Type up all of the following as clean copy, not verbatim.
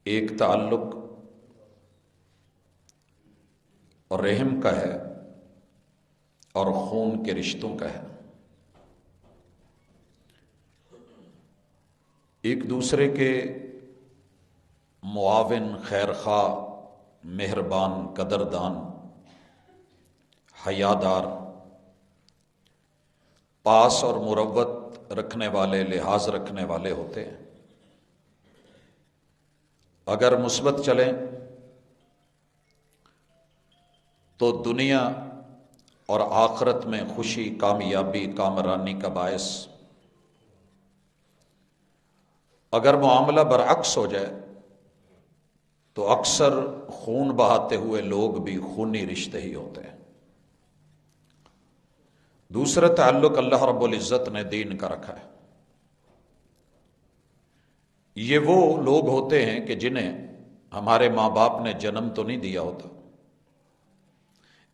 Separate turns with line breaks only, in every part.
ایک تعلق اور رحم کا ہے اور خون کے رشتوں کا ہے۔ ایک دوسرے کے معاون، خیرخواہ، مہربان، قدردان، حیادار، پاس اور مروت رکھنے والے، لحاظ رکھنے والے ہوتے ہیں۔ اگر مثبت چلیں تو دنیا اور آخرت میں خوشی، کامیابی، کامرانی کا باعث۔ اگر معاملہ برعکس ہو جائے تو اکثر خون بہاتے ہوئے لوگ بھی خونی رشتے ہی ہوتے ہیں۔ دوسرا تعلق اللہ رب العزت نے دین کا رکھا ہے۔ یہ وہ لوگ ہوتے ہیں کہ جنہیں ہمارے ماں باپ نے جنم تو نہیں دیا ہوتا،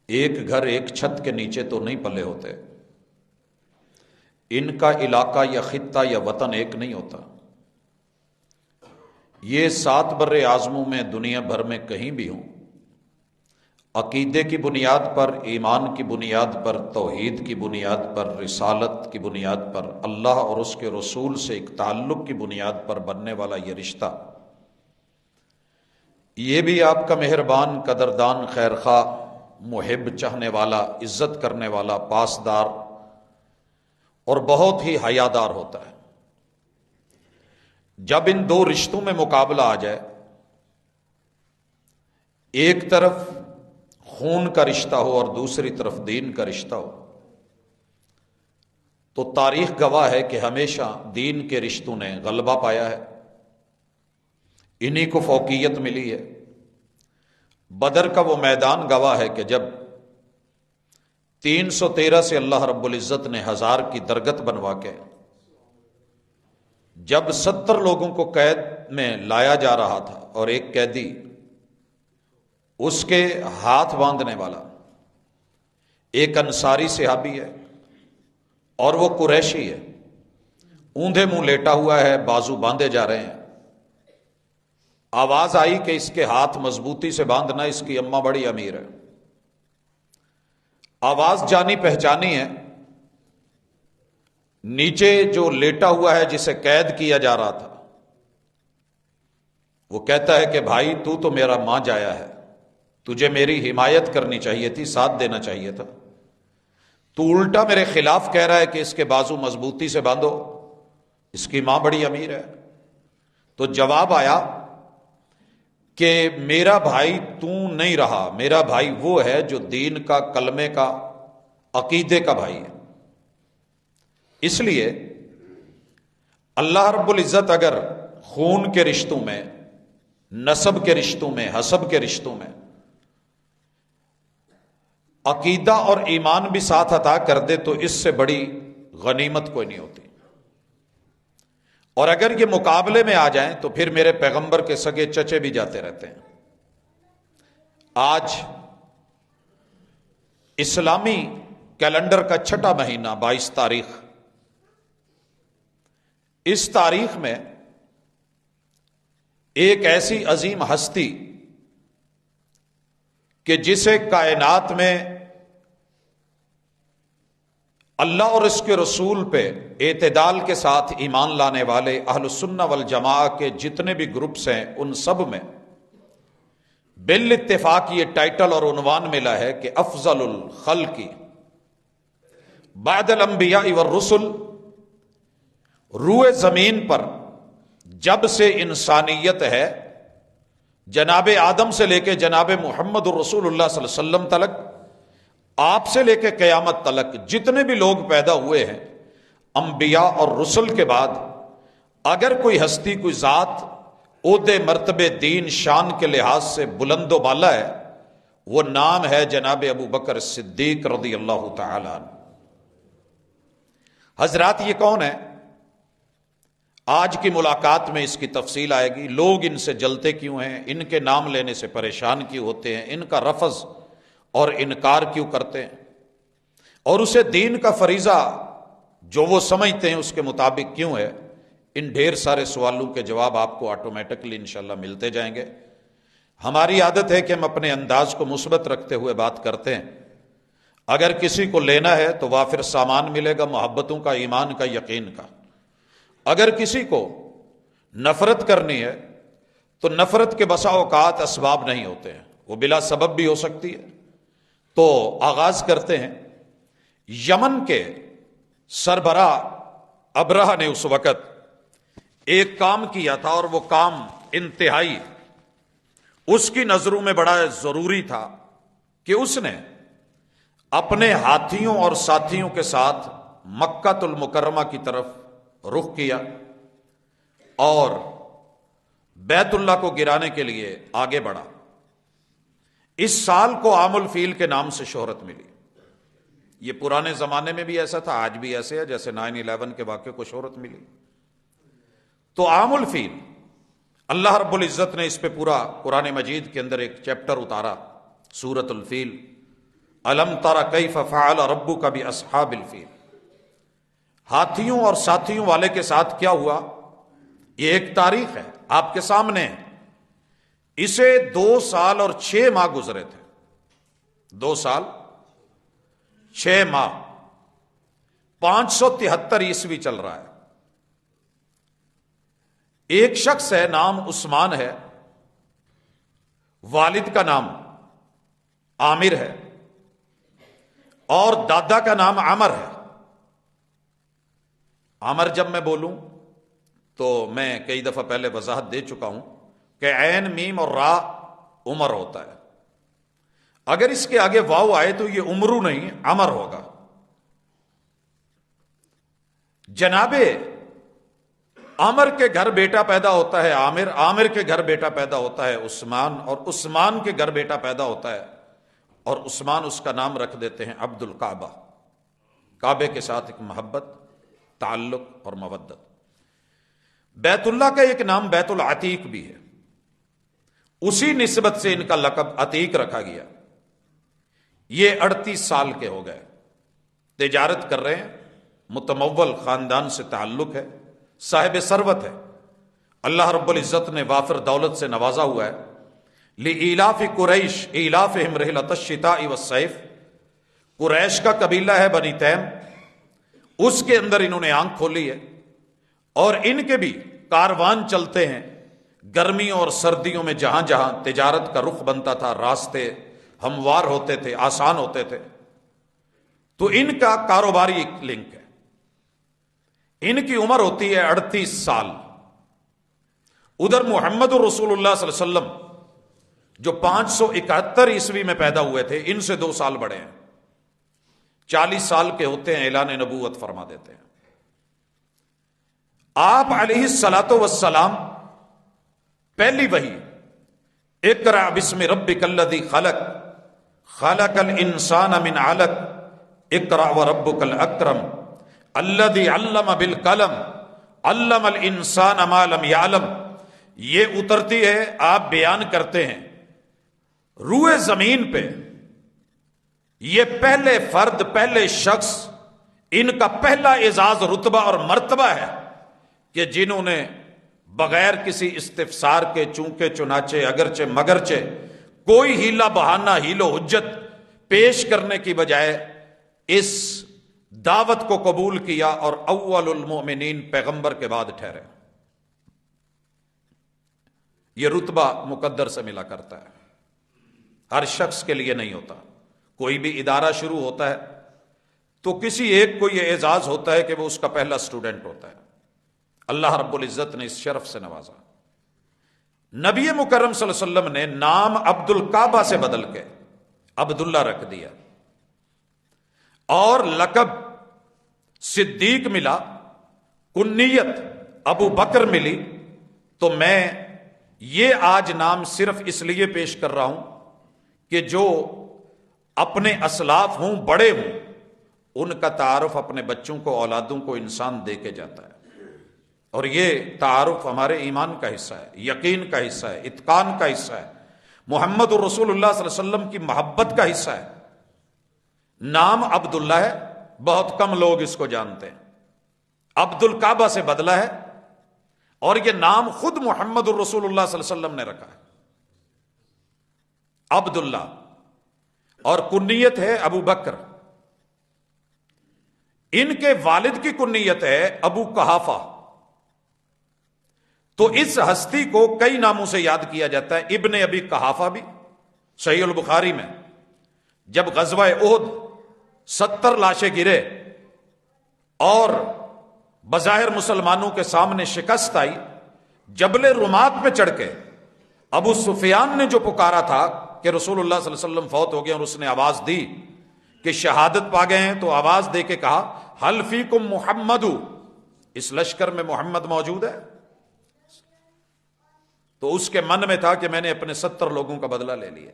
ایک گھر ایک چھت کے نیچے تو نہیں پلے ہوتے، ان کا علاقہ یا خطہ یا وطن ایک نہیں ہوتا، یہ 7 بر اعظموں میں دنیا بھر میں کہیں بھی ہوں، عقیدے کی بنیاد پر، ایمان کی بنیاد پر، توحید کی بنیاد پر، رسالت کی بنیاد پر، اللہ اور اس کے رسول سے ایک تعلق کی بنیاد پر بننے والا یہ رشتہ، یہ بھی آپ کا مہربان، قدردان، خیرخواہ، محب، چاہنے والا، عزت کرنے والا، پاسدار اور بہت ہی حیادار ہوتا ہے۔ جب ان دو رشتوں میں مقابلہ آ جائے، ایک طرف خون کا رشتہ ہو اور دوسری طرف دین کا رشتہ ہو، تو تاریخ گواہ ہے کہ ہمیشہ دین کے رشتوں نے غلبہ پایا ہے، انہی کو فوقیت ملی ہے۔ بدر کا وہ میدان گواہ ہے کہ جب 313 سے اللہ رب العزت نے 1000 کی درگت بنوا کے جب 70 لوگوں کو قید میں لایا جا رہا تھا اور ایک قیدی اس کے ہاتھ باندھنے والا ایک انصاری صحابی ہے اور وہ قریشی ہے، اوندھے منہ لیٹا ہوا ہے، بازو باندھے جا رہے ہیں، آواز آئی کہ اس کے ہاتھ مضبوطی سے باندھنا، اس کی اماں بڑی امیر ہے۔ آواز جانی پہچانی ہے، نیچے جو لیٹا ہوا ہے جسے قید کیا جا رہا تھا وہ کہتا ہے کہ بھائی تو میرا ماں جایا ہے، تجھے میری حمایت کرنی چاہیے تھی، ساتھ دینا چاہیے تھا، تو الٹا میرے خلاف کہہ رہا ہے کہ اس کے بازو مضبوطی سے باندھو، اس کی ماں بڑی امیر ہے۔ تو جواب آیا کہ میرا بھائی تو نہیں رہا، میرا بھائی وہ ہے جو دین کا، کلمے کا، عقیدے کا بھائی ہے۔ اس لیے اللہ رب العزت اگر خون کے رشتوں میں، نسب کے رشتوں میں، حسب کے رشتوں میں عقیدہ اور ایمان بھی ساتھ عطا کر دے تو اس سے بڑی غنیمت کوئی نہیں ہوتی، اور اگر یہ مقابلے میں آ جائیں تو پھر میرے پیغمبر کے سگے چچے بھی جاتے رہتے ہیں۔ آج اسلامی کیلنڈر کا 6واں مہینہ 22 تاریخ، اس تاریخ میں ایک ایسی عظیم ہستی کہ جسے کائنات میں اللہ اور اس کے رسول پہ اعتدال کے ساتھ ایمان لانے والے اہل السنہ والجماعہ کے جتنے بھی گروپس ہیں ان سب میں بالاتفاق یہ ٹائٹل اور عنوان ملا ہے کہ افضل الخلق بعد الانبیاء والرسل، روئے زمین پر جب سے انسانیت ہے، جناب آدم سے لے کے جناب محمد الرسول اللہ صلی اللہ علیہ وسلم تلک، آپ سے لے کے قیامت تلک جتنے بھی لوگ پیدا ہوئے ہیں، انبیاء اور رسل کے بعد اگر کوئی ہستی، کوئی ذات عہدے، مرتبے، دین، شان کے لحاظ سے بلند و بالا ہے، وہ نام ہے جناب ابو بکر صدیق رضی اللہ تعالی عنہ۔ حضرات یہ کون ہے؟ آج کی ملاقات میں اس کی تفصیل آئے گی۔ لوگ ان سے جلتے کیوں ہیں، ان کے نام لینے سے پریشان کیوں ہوتے ہیں، ان کا رفض اور انکار کیوں کرتے ہیں، اور اسے دین کا فریضہ جو وہ سمجھتے ہیں اس کے مطابق کیوں ہے، ان ڈھیر سارے سوالوں کے جواب آپ کو آٹومیٹکلی انشاءاللہ ملتے جائیں گے۔ ہماری عادت ہے کہ ہم اپنے انداز کو مثبت رکھتے ہوئے بات کرتے ہیں۔ اگر کسی کو لینا ہے تو وافر سامان ملے گا، محبتوں کا، ایمان کا، یقین کا۔ اگر کسی کو نفرت کرنی ہے تو نفرت کے بسا اوقات اسباب نہیں ہوتے ہیں، وہ بلا سبب بھی ہو سکتی ہے۔ تو آغاز کرتے ہیں۔ یمن کے سربراہ ابرہہ نے اس وقت ایک کام کیا تھا، اور وہ کام انتہائی اس کی نظروں میں بڑا ضروری تھا کہ اس نے اپنے ہاتھیوں اور ساتھیوں کے ساتھ مکہ المکرمہ کی طرف رخ کیا اور بیت اللہ کو گرانے کے لیے آگے بڑھا۔ اس سال کو عام الفیل کے نام سے شہرت ملی۔ یہ پرانے زمانے میں بھی ایسا تھا، آج بھی ایسے ہے، جیسے 9/11 کے واقعے کو شہرت ملی۔ تو عام الفیل، اللہ رب العزت نے اس پہ پورا قرآن مجید کے اندر ایک چیپٹر اتارا، سورۃ الفیل، الم تر کیف فعل ربک باصحاب الفیل۔ ہاتھیوں اور ساتھیوں والے کے ساتھ کیا ہوا، یہ ایک تاریخ ہے آپ کے سامنے ہے۔ اسے 2 سال اور 6 ماہ گزرے تھے، 2 سال 6 ماہ، 573 عیسوی چل رہا ہے۔ ایک شخص ہے، نام عثمان ہے، والد کا نام عامر ہے، اور دادا کا نام عمر ہے۔ عمر جب میں بولوں تو میں کئی دفعہ پہلے وضاحت دے چکا ہوں کہ عین، میم اور را عمر ہوتا ہے۔ اگر اس کے آگے واو آئے تو یہ عمرو نہیں، عمر ہوگا۔ جناب عمر کے گھر بیٹا پیدا ہوتا ہے عامر، عامر کے گھر بیٹا پیدا ہوتا ہے عثمان، اور عثمان کے گھر بیٹا پیدا ہوتا ہے، اور عثمان اس کا نام رکھ دیتے ہیں عبد الکعبہ۔ کعبے کے ساتھ ایک محبت، تعلق اور مودت۔ بیت اللہ کا ایک نام بیت العتیق بھی ہے، اسی نسبت سے ان کا لقب عتیق رکھا گیا۔ یہ 38 سال کے ہو گئے، تجارت کر رہے ہیں، متمول خاندان سے تعلق ہے، صاحب ثروت ہے، اللہ رب العزت نے وافر دولت سے نوازا ہوا ہے۔ لإیلاف قریش ایلافہم رحلۃ الشتاء والصیف، قریش کا قبیلہ ہے بنی تیم، اس کے اندر انہوں نے آنکھ کھولی ہے، اور ان کے بھی کاروان چلتے ہیں گرمیوں اور سردیوں میں، جہاں جہاں تجارت کا رخ بنتا تھا، راستے ہموار ہوتے تھے، آسان ہوتے تھے، تو ان کا کاروباری لنک ہے۔ ان کی عمر ہوتی ہے 38 سال۔ ادھر محمد الرسول اللہ صلی اللہ علیہ وسلم جو 571 عیسوی میں پیدا ہوئے تھے، ان سے 2 سال بڑے ہیں، 40 سال کے ہوتے ہیں، اعلان نبوت فرما دیتے ہیں۔ آپ علیہ الصلاۃ والسلام پہلی وحی اقرأ بسم ربک الذی خلق، خلق الانسان من علق، اقرأ وربک الاکرم الذی علم بالقلم، علم الانسان ما لم یعلم۔ یہ اترتی ہے، آپ بیان کرتے ہیں، روئے زمین پہ یہ پہلے فرد، پہلے شخص، ان کا پہلا اعزاز، رتبہ اور مرتبہ ہے کہ جنہوں نے بغیر کسی استفسار کے، چونکہ چنانچہ، اگرچہ مگرچہ، کوئی ہیلا بہانہ، ہیل و حجت پیش کرنے کی بجائے اس دعوت کو قبول کیا، اور اول المؤمنین پیغمبر کے بعد ٹھہرے۔ یہ رتبہ مقدر سے ملا کرتا ہے، ہر شخص کے لیے نہیں ہوتا۔ کوئی بھی ادارہ شروع ہوتا ہے تو کسی ایک کو یہ اعزاز ہوتا ہے کہ وہ اس کا پہلا اسٹوڈنٹ ہوتا ہے۔ اللہ رب العزت نے اس شرف سے نوازا۔ نبی مکرم صلی اللہ علیہ وسلم نے نام عبد الکعبہ سے بدل کے عبداللہ رکھ دیا، اور لقب صدیق ملا، کنیت ابو بکر ملی۔ تو میں یہ آج نام صرف اس لیے پیش کر رہا ہوں کہ جو اپنے اسلاف ہوں، بڑے ہوں، ان کا تعارف اپنے بچوں کو، اولادوں کو انسان دے کے جاتا ہے، اور یہ تعارف ہمارے ایمان کا حصہ ہے، یقین کا حصہ ہے، اتقان کا حصہ ہے، محمد الرسول اللہ صلی اللہ علیہ وسلم کی محبت کا حصہ ہے۔ نام عبداللہ ہے، بہت کم لوگ اس کو جانتے ہیں، عبد الکعبہ سے بدلا ہے، اور یہ نام خود محمد الرسول اللہ صلی اللہ علیہ وسلم نے رکھا ہے، عبداللہ، اور کنیت ہے ابو بکر۔ ان کے والد کی کنیت ہے ابو قحافہ۔ تو اس ہستی کو کئی ناموں سے یاد کیا جاتا ہے، ابن ابی قحافہ بھی۔ صحیح البخاری میں جب غزوہ احد 70 لاشیں گرے اور بظاہر مسلمانوں کے سامنے شکست آئی، جبل رمات پہ چڑھ کے ابو سفیان نے جو پکارا تھا کہ رسول اللہ صلی اللہ علیہ وسلم فوت ہو گئے، اور اس نے آواز دی کہ شہادت پا گئے ہیں، تو آواز دے کے کہا حل فیکم محمد، اس لشکر میں محمد موجود ہے؟ تو اس کے من میں تھا کہ میں نے اپنے 70 لوگوں کا بدلہ لے لیا۔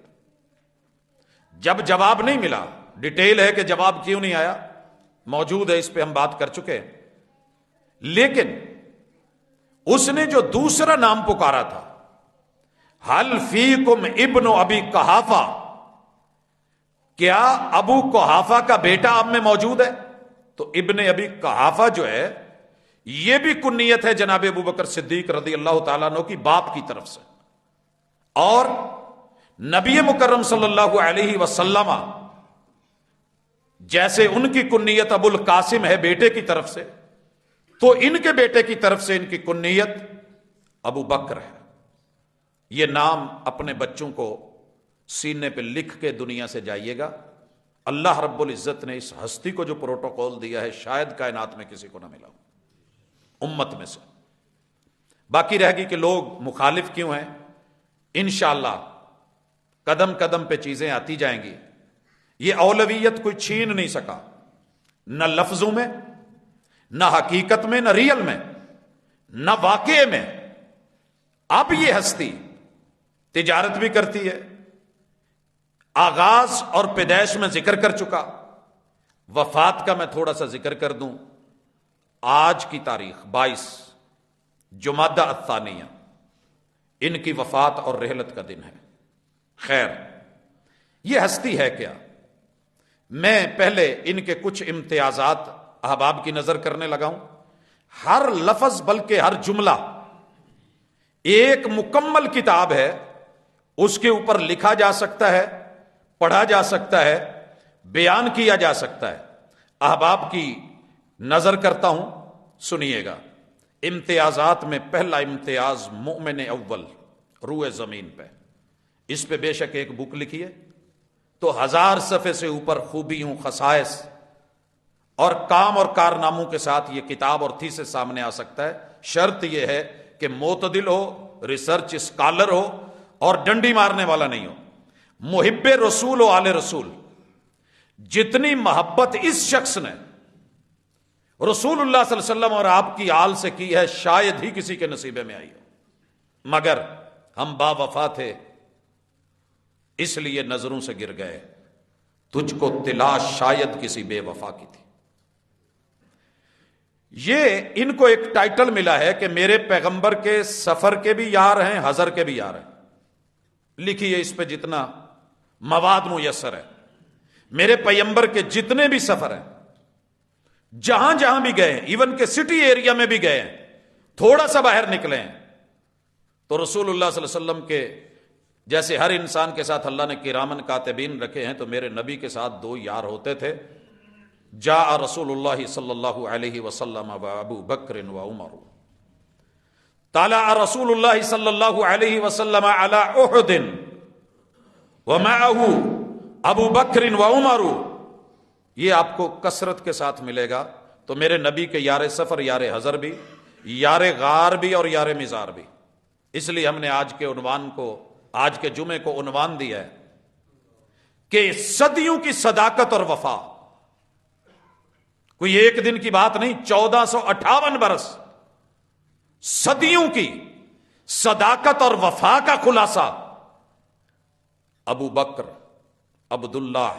جب جواب نہیں ملا، ڈیٹیل ہے کہ جواب کیوں نہیں آیا، موجود ہے، اس پہ ہم بات کر چکے ہیں، لیکن اس نے جو دوسرا نام پکارا تھا حل فیکم ابن ابی قحافہ، کیا ابو قحافہ کا بیٹا آپ میں موجود ہے؟ تو ابن ابی قحافہ جو ہے یہ بھی کنیت ہے جناب ابو بکر صدیق رضی اللہ تعالیٰ عنہ کی باپ کی طرف سے، اور نبی مکرم صلی اللہ علیہ وسلم جیسے ان کی کنیت ابو القاسم ہے بیٹے کی طرف سے، تو ان کے بیٹے کی طرف سے ان کی کنیت ابو بکر ہے۔ یہ نام اپنے بچوں کو سینے پہ لکھ کے دنیا سے جائیے گا۔ اللہ رب العزت نے اس ہستی کو جو پروٹوکول دیا ہے شاید کائنات میں کسی کو نہ ملا ہو امت میں سے۔ باقی رہ گی کہ لوگ مخالف کیوں ہیں، انشاءاللہ قدم قدم پہ چیزیں آتی جائیں گی۔ یہ اولویت کوئی چھین نہیں سکا، نہ لفظوں میں، نہ حقیقت میں، نہ ریل میں، نہ واقعے میں۔ اب یہ ہستی تجارت بھی کرتی ہے، آغاز اور پیدائش میں ذکر کر چکا، وفات کا میں تھوڑا سا ذکر کر دوں۔ آج کی تاریخ 22 جمادہ الثانیہ ان کی وفات اور رحلت کا دن ہے۔ خیر، یہ ہستی ہے کیا؟ میں پہلے ان کے کچھ امتیازات احباب کی نظر کرنے لگا ہوں۔ ہر لفظ بلکہ ہر جملہ ایک مکمل کتاب ہے، اس کے اوپر لکھا جا سکتا ہے، پڑھا جا سکتا ہے، بیان کیا جا سکتا ہے۔ احباب کی نظر کرتا ہوں، سنیے گا۔ امتیازات میں پہلا امتیاز مومن اول روئے زمین پہ، اس پہ بے شک ایک بک لکھی ہے تو 1000 صفحے سے اوپر خوبیوں، خصائص اور کام اور کارناموں کے ساتھ یہ کتاب اور تھیسس سامنے آ سکتا ہے۔ شرط یہ ہے کہ معتدل ہو، ریسرچ اسکالر ہو اور ڈنڈی مارنے والا نہیں ہو، محب رسول و آل رسول۔ جتنی محبت اس شخص نے رسول اللہ صلی اللہ علیہ وسلم اور آپ کی آل سے کی ہے شاید ہی کسی کے نصیبے میں آئی ہو، مگر ہم با وفا تھے اس لیے نظروں سے گر گئے، تجھ کو تلاش شاید کسی بے وفا کی تھی۔ یہ ان کو ایک ٹائٹل ملا ہے کہ میرے پیغمبر کے سفر کے بھی یار ہیں، حضر کے بھی یار ہیں۔ لکھیے اس پہ جتنا مواد میسر ہے۔ میرے پیغمبر کے جتنے بھی سفر ہیں، جہاں جہاں بھی گئے ہیں، ایون کہ سٹی ایریا میں بھی گئے ہیں، تھوڑا سا باہر نکلے ہیں، تو رسول اللہ صلی اللہ علیہ وسلم کے جیسے ہر انسان کے ساتھ اللہ نے کرامن کاتبین رکھے ہیں، تو میرے نبی کے ساتھ 2 یار ہوتے تھے۔ جاء رسول اللہ صلی اللہ علیہ وسلم و ابو بکر و عمر، طلع رسول اللہ صلی اللہ علیہ وسلم علی احد ومعه ابو بکر و عمر۔ یہ آپ کو کثرت کے ساتھ ملے گا۔ تو میرے نبی کے یار سفر، یار حضر بھی، یار غار بھی اور یار مزار بھی۔ اس لیے ہم نے آج کے عنوان کو، آج کے جمعے کو عنوان دیا ہے کہ صدیوں کی صداقت اور وفا، کوئی ایک دن کی بات نہیں، 1458 برس صدیوں کی صداقت اور وفا کا خلاصہ ابو بکر عبداللہ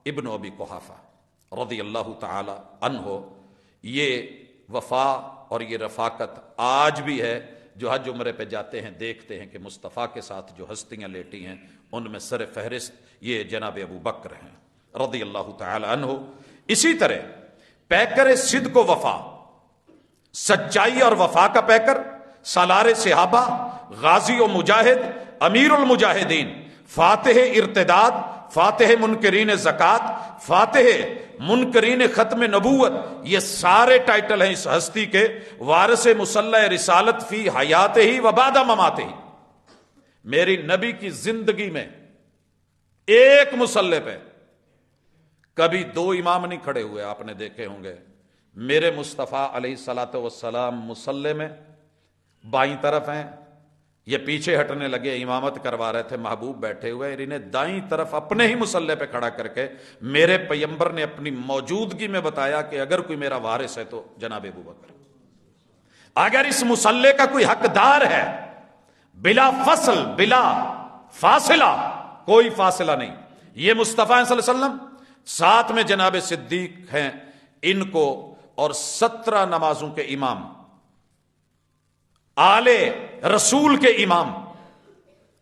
ابن ابی قحافہ رضی اللہ تعالی عنہ۔ یہ وفا اور یہ رفاقت آج بھی ہے۔ جو حج عمرے پہ جاتے ہیں دیکھتے ہیں کہ مصطفیٰ کے ساتھ جو ہستیاں لیٹی ہیں ان میں سر فہرست یہ جناب ابو بکر ہیں رضی اللہ تعالی عنہ۔ اسی طرح پیکر صدق و وفا، سچائی اور وفا کا پیکر سالار صحابہ، غازی و مجاہد، امیر المجاہدین، فاتح ارتداد، فاتح منکرین زکوٰۃ، فاتح منکرین ختم نبوت، یہ سارے ٹائٹل ہیں اس ہستی کے، وارث مصلح رسالت فی حیات ہی و بعد ممات ہی۔ میری نبی کی زندگی میں ایک مصلح پہ کبھی دو امام نہیں کھڑے ہوئے، آپ نے دیکھے ہوں گے۔ میرے مصطفیٰ علیہ الصلوۃ والسلام مصلح میں بائیں طرف ہیں، یہ پیچھے ہٹنے لگے، امامت کروا رہے تھے، محبوب بیٹھے ہوئے، انہیں دائیں طرف اپنے ہی مصلح پہ کھڑا کر کے میرے پیغمبر نے اپنی موجودگی میں بتایا کہ اگر کوئی میرا وارث ہے تو جناب ابوبکر، اگر اس مصلح کا کوئی حقدار ہے، بلا فصل بلا فاصلہ، کوئی فاصلہ نہیں، یہ مصطفیٰ صلی اللہ علیہ وسلم، ساتھ میں جناب صدیق ہیں، ان کو اور 17 نمازوں کے امام، آل رسول کے امام۔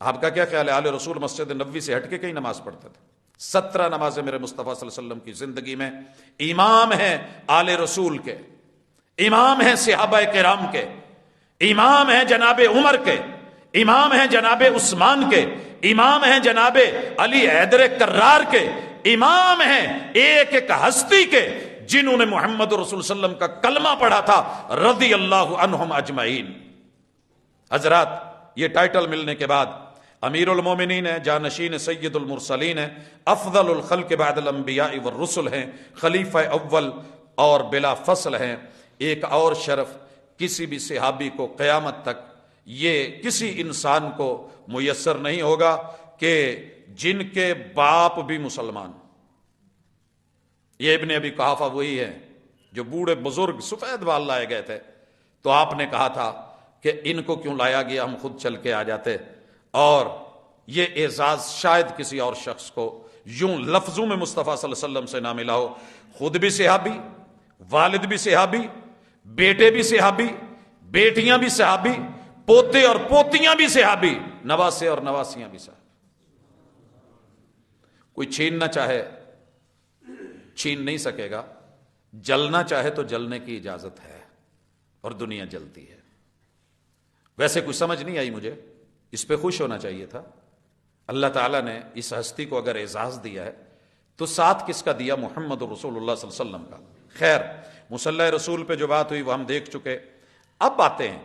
آپ کا کیا خیال ہے، آل رسول مسجد نبوی سے ہٹ کے کئی نماز پڑھتے تھے؟ 17 نمازیں میرے مصطفیٰ صلی اللہ علیہ وسلم کی زندگی میں امام ہیں، آل رسول کے امام ہیں، صحابہ کرام کے امام ہیں، جناب عمر کے امام ہیں، جناب عثمان کے امام ہیں، جناب علی حیدر کرار کے امام ہیں، ایک ایک ہستی کے جنہوں نے محمد رسول صلی اللہ علیہ وسلم کا کلمہ پڑھا تھا، رضی اللہ عنہم اجمعین۔ حضرات، یہ ٹائٹل ملنے کے بعد امیر المومنین ہے، جانشین سید المرسلین ہے، افضل الخلق بعد الانبیاء والرسل ہیں، خلیفہ اول اور بلا فصل ہیں۔ ایک اور شرف کسی بھی صحابی کو قیامت تک یہ کسی انسان کو میسر نہیں ہوگا کہ جن کے باپ بھی مسلمان۔ یہ ابن ابی قحافہ وہی ہے جو بوڑھے بزرگ سفید بال لائے گئے تھے، تو آپ نے کہا تھا کہ ان کو کیوں لایا گیا، ہم خود چل کے آ جاتے۔ اور یہ اعزاز شاید کسی اور شخص کو یوں لفظوں میں مصطفیٰ صلی اللہ علیہ وسلم سے نہ ملا ہو۔ خود بھی صحابی، والد بھی صحابی، بیٹے بھی صحابی، بیٹیاں بھی صحابی، پوتے اور پوتیاں بھی صحابی، نواسے اور نواسیاں بھی صحابی۔ کوئی چھیننا چاہے چھین نہیں سکے گا، جلنا چاہے تو جلنے کی اجازت ہے، اور دنیا جلتی ہے۔ ویسے کچھ سمجھ نہیں آئی مجھے، اس پہ خوش ہونا چاہیے تھا۔ اللہ تعالیٰ نے اس ہستی کو اگر اعزاز دیا ہے تو ساتھ کس کا دیا؟ محمد رسول اللہ صلی اللہ علیہ وسلم کا۔ خیر، مصلح رسول پہ جو بات ہوئی وہ ہم دیکھ چکے۔ اب آتے ہیں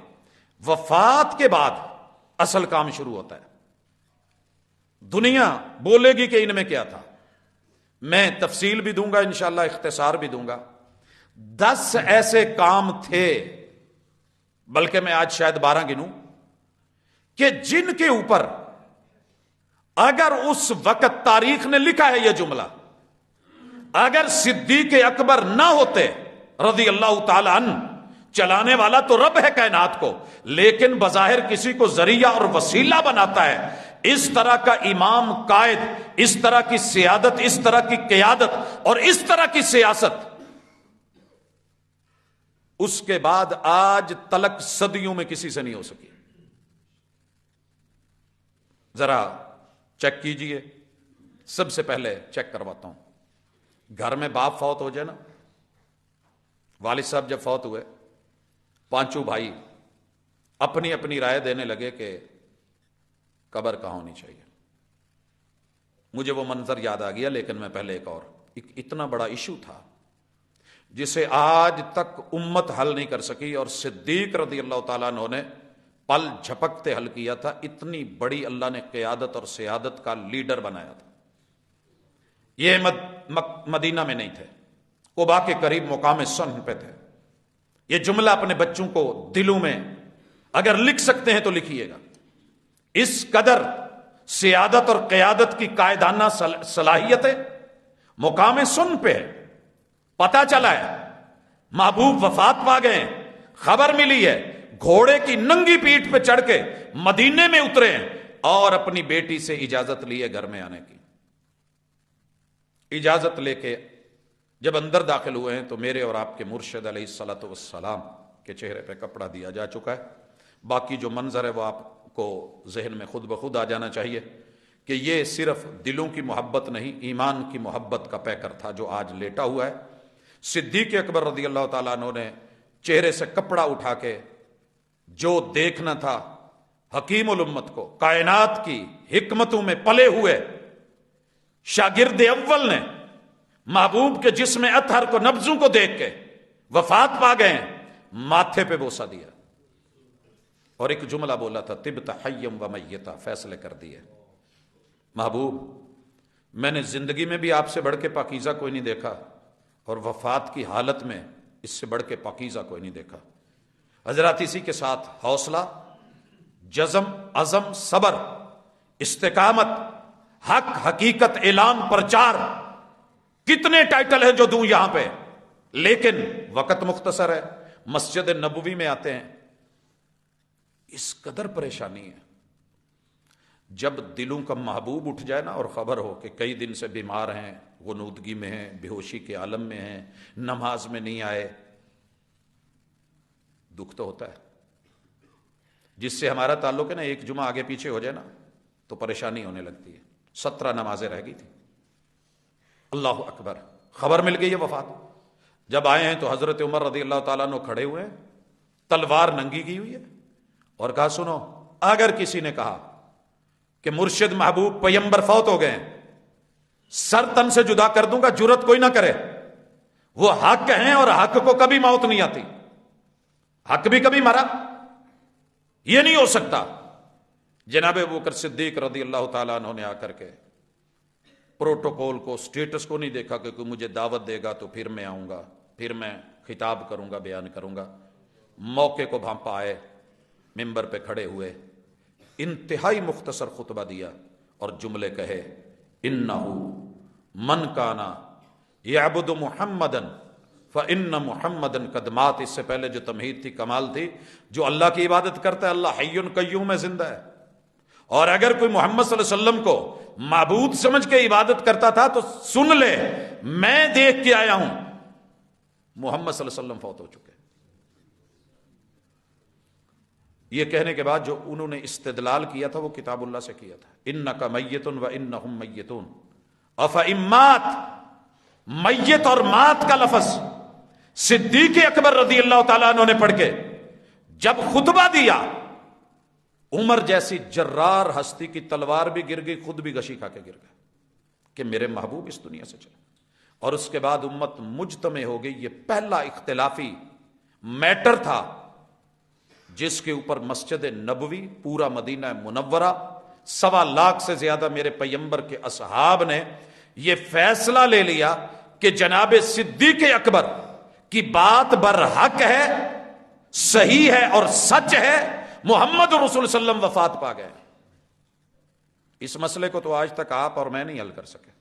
وفات کے بعد اصل کام شروع ہوتا ہے۔ دنیا بولے گی کہ ان میں کیا تھا، میں تفصیل بھی دوں گا انشاءاللہ، اختصار بھی دوں گا۔ 10 ایسے کام تھے، بلکہ میں آج شاید 12 گنوں، کہ جن کے اوپر اگر اس وقت تاریخ نے لکھا ہے یہ جملہ، اگر صدیق اکبر نہ ہوتے رضی اللہ تعالی عنہ، چلانے والا تو رب ہے کائنات کو، لیکن بظاہر کسی کو ذریعہ اور وسیلہ بناتا ہے، اس طرح کا امام قائد، اس طرح کی سیادت، اس طرح کی قیادت اور اس طرح کی سیاست، اس کے بعد آج تلک صدیوں میں کسی سے نہیں ہو سکی۔ ذرا چیک کیجئے، سب سے پہلے چیک کرواتا ہوں، گھر میں باپ فوت ہو جائے نا، والد صاحب جب فوت ہوئے، 5 بھائی اپنی اپنی رائے دینے لگے کہ قبر کہاں ہونی چاہیے۔ مجھے وہ منظر یاد آ گیا، لیکن میں پہلے ایک اتنا بڑا ایشو تھا جسے آج تک امت حل نہیں کر سکی، اور صدیق رضی اللہ تعالیٰ عنہ نے پل جھپکتے حل کیا تھا۔ اتنی بڑی اللہ نے قیادت اور سیادت کا لیڈر بنایا تھا۔ یہ مدینہ میں نہیں تھے، قباء کے قریب مقام صنع پہ تھے۔ یہ جملہ اپنے بچوں کو دلوں میں اگر لکھ سکتے ہیں تو لکھیے گا۔ اس قدر سیادت اور قیادت کی قائدانہ صلاحیتیں مقام صنع پہ ہے۔ پتہ چلا ہے محبوب وفات پا گئے، خبر ملی ہے، گھوڑے کی ننگی پیٹھ پہ چڑھ کے مدینے میں اترے ہیں اور اپنی بیٹی سے اجازت لیے گھر میں آنے کی۔ اجازت لے کے جب اندر داخل ہوئے ہیں تو میرے اور آپ کے مرشد علیہ الصلوۃ والسلام کے چہرے پہ کپڑا دیا جا چکا ہے۔ باقی جو منظر ہے وہ آپ کو ذہن میں خود بخود آ جانا چاہیے کہ یہ صرف دلوں کی محبت نہیں، ایمان کی محبت کا پیکر تھا جو آج لیٹا ہوا ہے۔ صدیق اکبر رضی اللہ تعالیٰ عنہ نے چہرے سے کپڑا اٹھا کے جو دیکھنا تھا حکیم الامت کو، کائنات کی حکمتوں میں پلے ہوئے شاگرد اول نے محبوب کے جسم اطہر کو، نبضوں کو دیکھ کے وفات پا گئے ہیں، ماتھے پہ بوسہ دیا اور ایک جملہ بولا تھا، طبت حیم و میتا، فیصلے کر دیے محبوب میں نے زندگی میں بھی آپ سے بڑھ کے پاکیزہ کوئی نہیں دیکھا اور وفات کی حالت میں اس سے بڑھ کے پاکیزہ کوئی نہیں دیکھا۔ حضرات اسی کے ساتھ حوصلہ، جزم، عزم، صبر، استقامت، حق، حقیقت، اعلان، پرچار، کتنے ٹائٹل ہیں جو دوں یہاں پہ، لیکن وقت مختصر ہے۔ مسجد نبوی میں آتے ہیں، اس قدر پریشانی ہے، جب دلوں کا محبوب اٹھ جائے نا اور خبر ہو کہ کئی دن سے بیمار ہیں، غنودگی میں ہیں، بے ہوشی کے عالم میں ہیں، نماز میں نہیں آئے، دکھ تو ہوتا ہے۔ جس سے ہمارا تعلق ہے نا، ایک جمعہ آگے پیچھے ہو جائے نا تو پریشانی ہونے لگتی ہے۔ 17 نمازیں رہ گئی تھی، اللہ اکبر، خبر مل گئی ہے وفات۔ جب آئے ہیں تو حضرت عمر رضی اللہ تعالیٰ عنہ کھڑے ہوئے ہیں، تلوار ننگی کی ہوئی ہے، اور کہا سنو، اگر کسی نے کہا کہ مرشد محبوب پیمبر فوت ہو گئے ہیں، سر تن سے جدا کر دوں گا، جرت کوئی نہ کرے، وہ حق ہیں اور حق کو کبھی موت نہیں آتی، حق بھی کبھی مرا، یہ نہیں ہو سکتا۔ جناب ابوبکر صدیق رضی اللہ تعالیٰ عنہ نے آ کر کے پروٹوکول کو، سٹیٹس کو نہیں دیکھا کہ کوئی مجھے دعوت دے گا تو پھر میں آؤں گا، پھر میں خطاب کروں گا، بیان کروں گا، موقع کو بھانپا آئے، ممبر پہ کھڑے ہوئے، انتہائی مختصر خطبہ دیا اور جملے کہے، انہو من کانا یعبد محمدن فَإِنَّ مُحَمَّدًا قَدْ مَاتَ۔ اس سے پہلے جو تمہید تھی، کمال تھی، جو اللہ کی عبادت کرتا ہے، اللہ حی قیوم ہے، زندہ ہے، اور اگر کوئی محمد صلی اللہ علیہ وسلم کو معبود سمجھ کے عبادت کرتا تھا تو سن لے، میں دیکھ کے آیا ہوں محمد صلی اللہ علیہ وسلم فوت ہو چکے۔ یہ کہنے کے بعد جو انہوں نے استدلال کیا تھا وہ کتاب اللہ سے کیا تھا، اِنَّکَ مَيِّتٌ وَإِنَّهُمْ مَيِّتُونَ۔ أَفَإِن مَّاتَ، میت اور مات کا لفظ صدیق اکبر رضی اللہ تعالیٰ عنہ نے پڑھ کے جب خطبہ دیا، عمر جیسی جرار ہستی کی تلوار بھی گر گئی، خود بھی غشی کھا کے گر گئے کہ میرے محبوب اس دنیا سے چلے۔ اور اس کے بعد امت مجتمع ہو گئی۔ یہ پہلا اختلافی میٹر تھا جس کے اوپر مسجد نبوی، پورا مدینہ منورہ، 1.25 لاکھ سے زیادہ میرے پیمبر کے اصحاب نے یہ فیصلہ لے لیا کہ جناب صدیق اکبر کی بات برحق ہے، صحیح ہے اور سچ ہے، محمد رسول صلی اللہ علیہ وسلم وفات پا گئے۔ اس مسئلے کو تو آج تک آپ اور میں نہیں حل کر سکے۔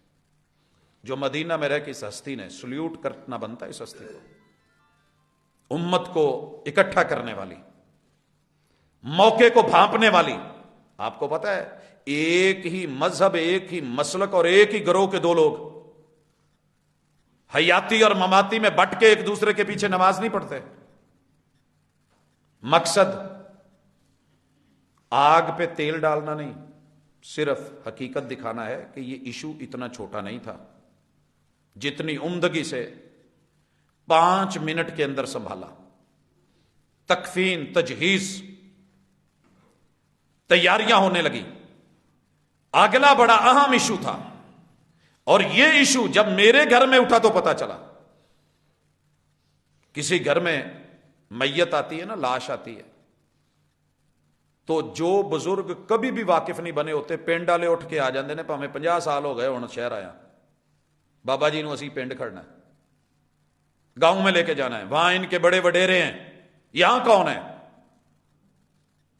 جو مدینہ میں رہ کے اس ہستی نے، سلیوٹ کرنا بنتا ہے اس ہستی کو، امت کو اکٹھا کرنے والی، موقع کو بھانپنے والی۔ آپ کو پتا ہے ایک ہی مذہب، ایک ہی مسلک اور ایک ہی گروہ کے دو لوگ حیاتی اور مماتی میں بٹ کے ایک دوسرے کے پیچھے نماز نہیں پڑھتے۔ مقصد آگ پہ تیل ڈالنا نہیں، صرف حقیقت دکھانا ہے کہ یہ ایشو اتنا چھوٹا نہیں تھا جتنی عمدگی سے 5 منٹ کے اندر سنبھالا۔ تکفین، تجہیز، تیاریاں ہونے لگی۔ اگلا بڑا اہم ایشو تھا، اور یہ ایشو جب میرے گھر میں اٹھا تو پتا چلا، کسی گھر میں میت آتی ہے نا، لاش آتی ہے، تو جو بزرگ کبھی بھی واقف نہیں بنے ہوتے، پنڈ والے اٹھ کے آ جاندے نے، پاویں 50 سال ہو گئے ہن شہر آیا، بابا جی نو اسی پنڈ کھڑنا ہے، گاؤں میں لے کے جانا ہے، وہاں ان کے بڑے وڈیرے ہیں، یہاں کون ہے؟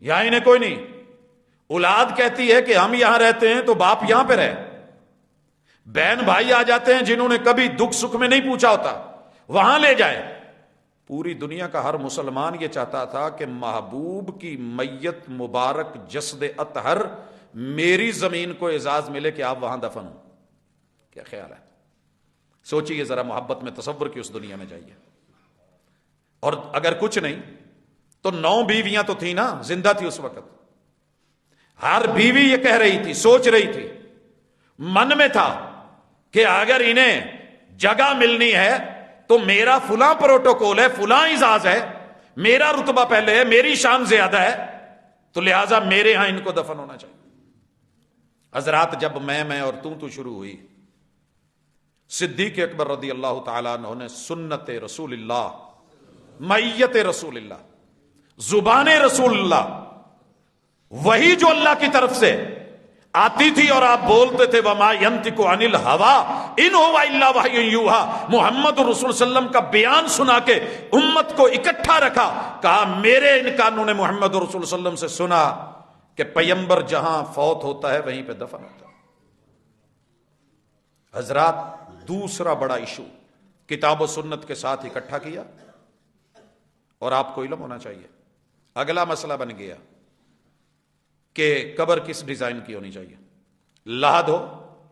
یہاں انہیں کوئی نہیں۔ اولاد کہتی ہے کہ ہم یہاں رہتے ہیں تو باپ یہاں پہ رہے۔ بہن بھائی آ جاتے ہیں جنہوں نے کبھی دکھ سکھ میں نہیں پوچھا ہوتا، وہاں لے جائے۔ پوری دنیا کا ہر مسلمان یہ چاہتا تھا کہ محبوب کی میت مبارک جسد اطہر میری زمین کو اعزاز ملے کہ آپ وہاں دفن ہوں۔ کیا خیال ہے؟ سوچئے ذرا، محبت میں تصور کی اس دنیا میں جائیے۔ اور اگر کچھ نہیں تو 9 بیویاں تو تھیں نا، زندہ تھی اس وقت۔ ہر بیوی یہ کہہ رہی تھی، سوچ رہی تھی، من میں تھا کہ اگر انہیں جگہ ملنی ہے تو میرا فلاں پروٹوکول ہے، فلاں اعزاز ہے، میرا رتبہ پہلے ہے، میری شان زیادہ ہے، تو لہٰذا میرے ہاں ان کو دفن ہونا چاہیے۔ حضرات جب میں اور تو شروع ہوئی، صدیق اکبر رضی اللہ تعالیٰ عنہ نے سنت رسول اللہ، معیت رسول اللہ، زبان رسول اللہ، وہی جو اللہ کی طرف سے آتی تھی اور آپ بولتے تھے وما ينطق عن الهوى ان هو الا وحی یوحى، محمد رسول صلی اللہ علیہ وسلم کا بیان سنا کے امت کو اکٹھا رکھا، کہا میرے ان کانوں نے محمد رسول صلی اللہ علیہ وسلم سے سنا کہ پیمبر جہاں فوت ہوتا ہے وہیں پہ دفن ہوتا ہے۔ حضرات دوسرا بڑا ایشو کتاب و سنت کے ساتھ اکٹھا کیا، اور آپ کو علم ہونا چاہیے۔ اگلا مسئلہ بن گیا کہ قبر کس ڈیزائن کی ہونی چاہیے، لحد ہو